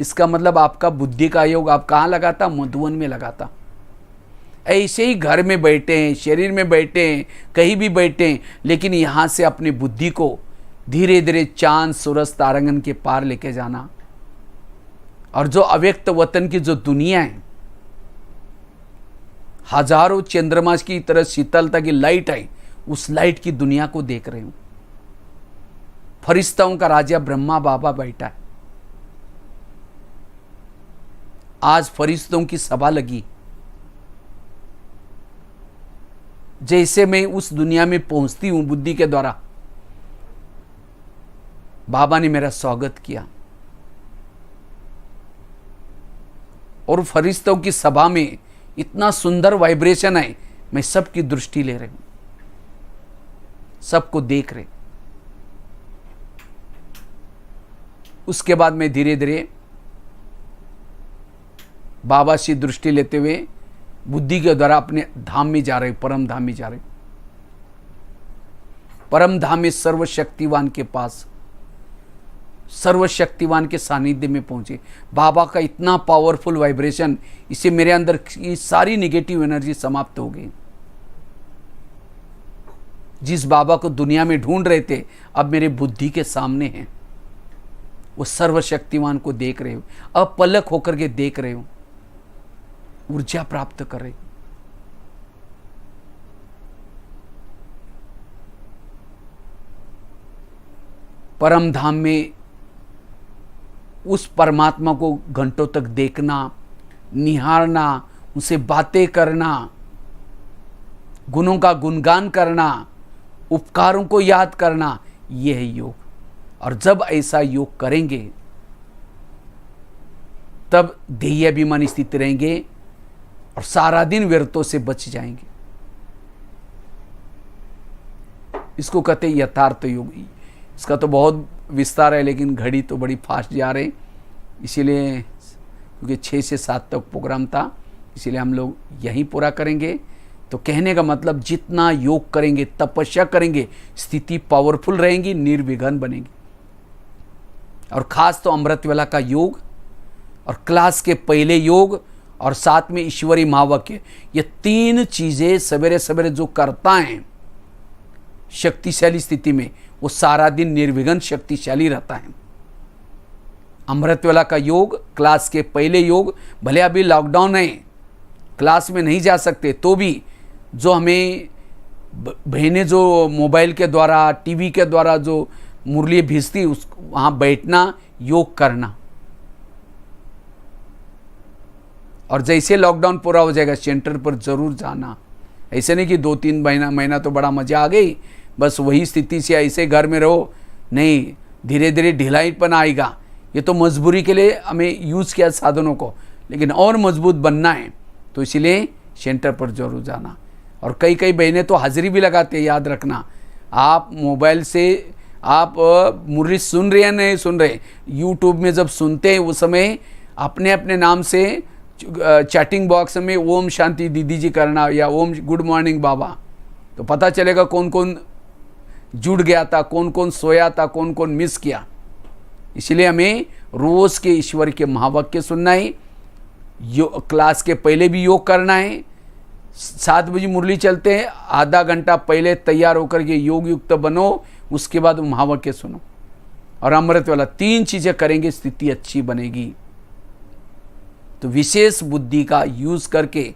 इसका मतलब आपका बुद्धि का योग आप कहां लगा था? मधुवन में लगा था। ऐसे ही घर में बैठे हैं, शरीर में बैठे हैं, कहीं भी बैठे हैं, लेकिन यहां से अपनी बुद्धि को धीरे धीरे चांद सूरज तारंगन के पार लेके जाना। और जो अव्यक्त वतन की जो दुनिया है, हजारों चंद्रमा की तरह शीतलता की लाइट आई, उस लाइट की दुनिया को देख रहे हूं। फरिश्ताओं का राजा ब्रह्मा बाबा बैठा है। आज फरिश्तों की सभा लगी। जैसे मैं उस दुनिया में पहुंचती हूं बुद्धि के द्वारा, बाबा ने मेरा स्वागत किया। और फरिश्तों की सभा में इतना सुंदर वाइब्रेशन है, मैं सबकी दृष्टि ले रही हूं, सबको देख रहे। उसके बाद मैं धीरे धीरे बाबा से दृष्टि लेते हुए बुद्धि के द्वारा अपने धाम में जा रहे, परम धाम में जा रहे। परम धाम में सर्वशक्तिवान के पास, सर्वशक्तिवान के सानिध्य में पहुंचे। बाबा का इतना पावरफुल वाइब्रेशन, इससे मेरे अंदर की सारी नेगेटिव एनर्जी समाप्त हो गई। जिस बाबा को दुनिया में ढूंढ रहे थे, अब मेरे बुद्धि के सामने हैं। वो सर्वशक्तिवान को देख रहे हो, अब पलक होकर के देख रहे हो, ऊर्जा प्राप्त कर रहे हो। परम धाम में उस परमात्मा को घंटों तक देखना, निहारना, उनसे बातें करना, गुणों का गुणगान करना, उपकारों को याद करना, यह है योग। और जब ऐसा योग करेंगे तब ध्येय अभिमान स्थित रहेंगे और सारा दिन व्यर्थों से बच जाएंगे। इसको कहते हैं यथार्थ योग। इसका तो बहुत विस्तार है, लेकिन घड़ी तो बड़ी फास्ट जा रही, इसीलिए क्योंकि 6 से 7 तक प्रोग्राम था, इसीलिए हम लोग यहीं पूरा करेंगे। तो कहने का मतलब जितना योग करेंगे, तपस्या करेंगे, स्थिति पावरफुल रहेंगी, निर्विघ्न बनेगी। और ख़ास तो अमृत वेला का योग और क्लास के पहले योग और साथ में ईश्वरी महावाक्य, ये 3 चीज़ें सवेरे सवेरे जो करता है शक्तिशाली स्थिति में, वो सारा दिन निर्विघ्न शक्तिशाली रहता है। अमृत वेला का योग, क्लास के पहले योग, भले अभी लॉकडाउन है, क्लास में नहीं जा सकते, तो भी जो हमें बहनें जो मोबाइल के द्वारा टीवी के द्वारा जो मुरली भेजती, उस वहाँ बैठना, योग करना। और जैसे लॉकडाउन पूरा हो जाएगा सेंटर पर ज़रूर जाना। ऐसे नहीं कि 2-3 महीना तो बड़ा मज़ा आ गई, बस वही स्थिति से ऐसे घर में रहो, नहीं, धीरे धीरे ढिलाईपन आएगा। ये तो मजबूरी के लिए हमें यूज़ किया साधनों को, लेकिन और मजबूत बनना है तो इसीलिए सेंटर पर जरूर जाना। और कई कई बहनें तो हाजिरी भी लगाते हैं, याद रखना। आप मोबाइल से आप मुरली सुन रहे हैं नहीं सुन रहे, यूट्यूब में जब सुनते हैं उस समय अपने अपने नाम से चैटिंग बॉक्स में ओम शांति दीदी जी करना या ओम गुड मॉर्निंग बाबा, तो पता चलेगा कौन कौन जुड़ गया था, कौन कौन सोया था, कौन कौन मिस किया। इसलिए हमें रोज़ के ईश्वर के महावाक्य सुनना है, क्लास के पहले भी योग करना है। 7 बजे मुरली चलते हैं, आधा घंटा पहले तैयार होकर के योग युक्त बनो, उसके बाद महावाक्य सुनो। और अमृत वाला 3 चीज़ें करेंगे, स्थिति अच्छी बनेगी। तो विशेष बुद्धि का यूज़ करके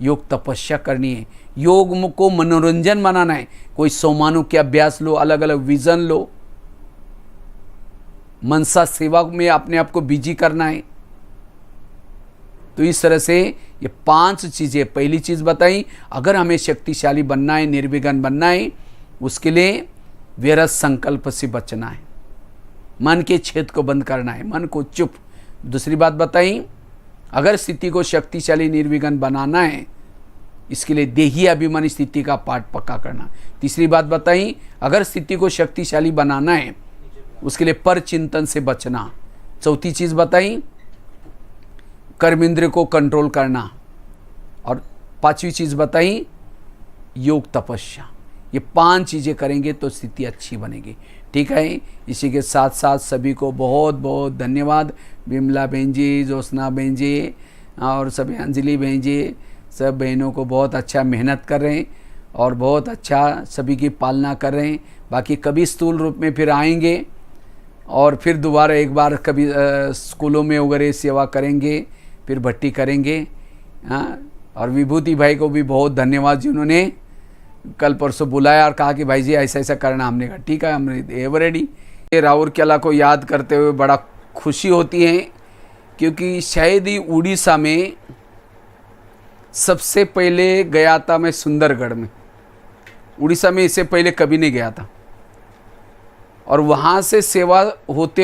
योग तपस्या करनी है। योग को मनोरंजन बनाना है। कोई सोमानों के अभ्यास लो, अलग अलग विजन लो, मनसा सेवा में अपने आप को बिजी करना है। तो इस तरह से ये 5 चीज़ें, पहली चीज़ बताई, अगर हमें शक्तिशाली बनना है, निर्विघ्न बनना है, उसके लिए व्यर्थ संकल्प से बचना है, मन के छेद को बंद करना है, मन को चुप। दूसरी बात बताई, अगर स्थिति को शक्तिशाली निर्विघ्न बनाना है, इसके लिए देही अभिमानी स्थिति का पाठ पक्का करना। तीसरी बात बताई, अगर स्थिति को शक्तिशाली बनाना है, उसके लिए पर चिंतन से बचना। चौथी चीज़ बताई, कर्मेंद्र को कंट्रोल करना। और 5वीं चीज़ बताई, योग तपस्या। ये 5 चीज़ें करेंगे तो स्थिति अच्छी बनेगी। ठीक है, इसी के साथ साथ सभी को बहुत बहुत धन्यवाद। विमला बहन जी, ज्योत्सना बहन जी और सभी अंजलि बहन जी, सब बहनों को बहुत अच्छा मेहनत कर रहे हैं और बहुत अच्छा सभी की पालना कर रहे हैं। बाकी कभी स्थूल रूप में फिर आएंगे और फिर दोबारा एक बार कभी स्कूलों में वगैरह सेवा करेंगे, फिर भट्टी करेंगे। हाँ, और विभूति भाई को भी बहुत धन्यवाद जिन्होंने कल परसों बुलाया और कहा कि भाई जी ऐसा ऐसा करना। हमने कहा ठीक है, हमने एवर रेडी। राउरकेला को याद करते हुए बड़ा खुशी होती है, क्योंकि शायद ही उड़ीसा में सबसे पहले गया था मैं सुंदरगढ़ में। उड़ीसा में इससे पहले कभी नहीं गया था, और वहाँ से सेवा होते होते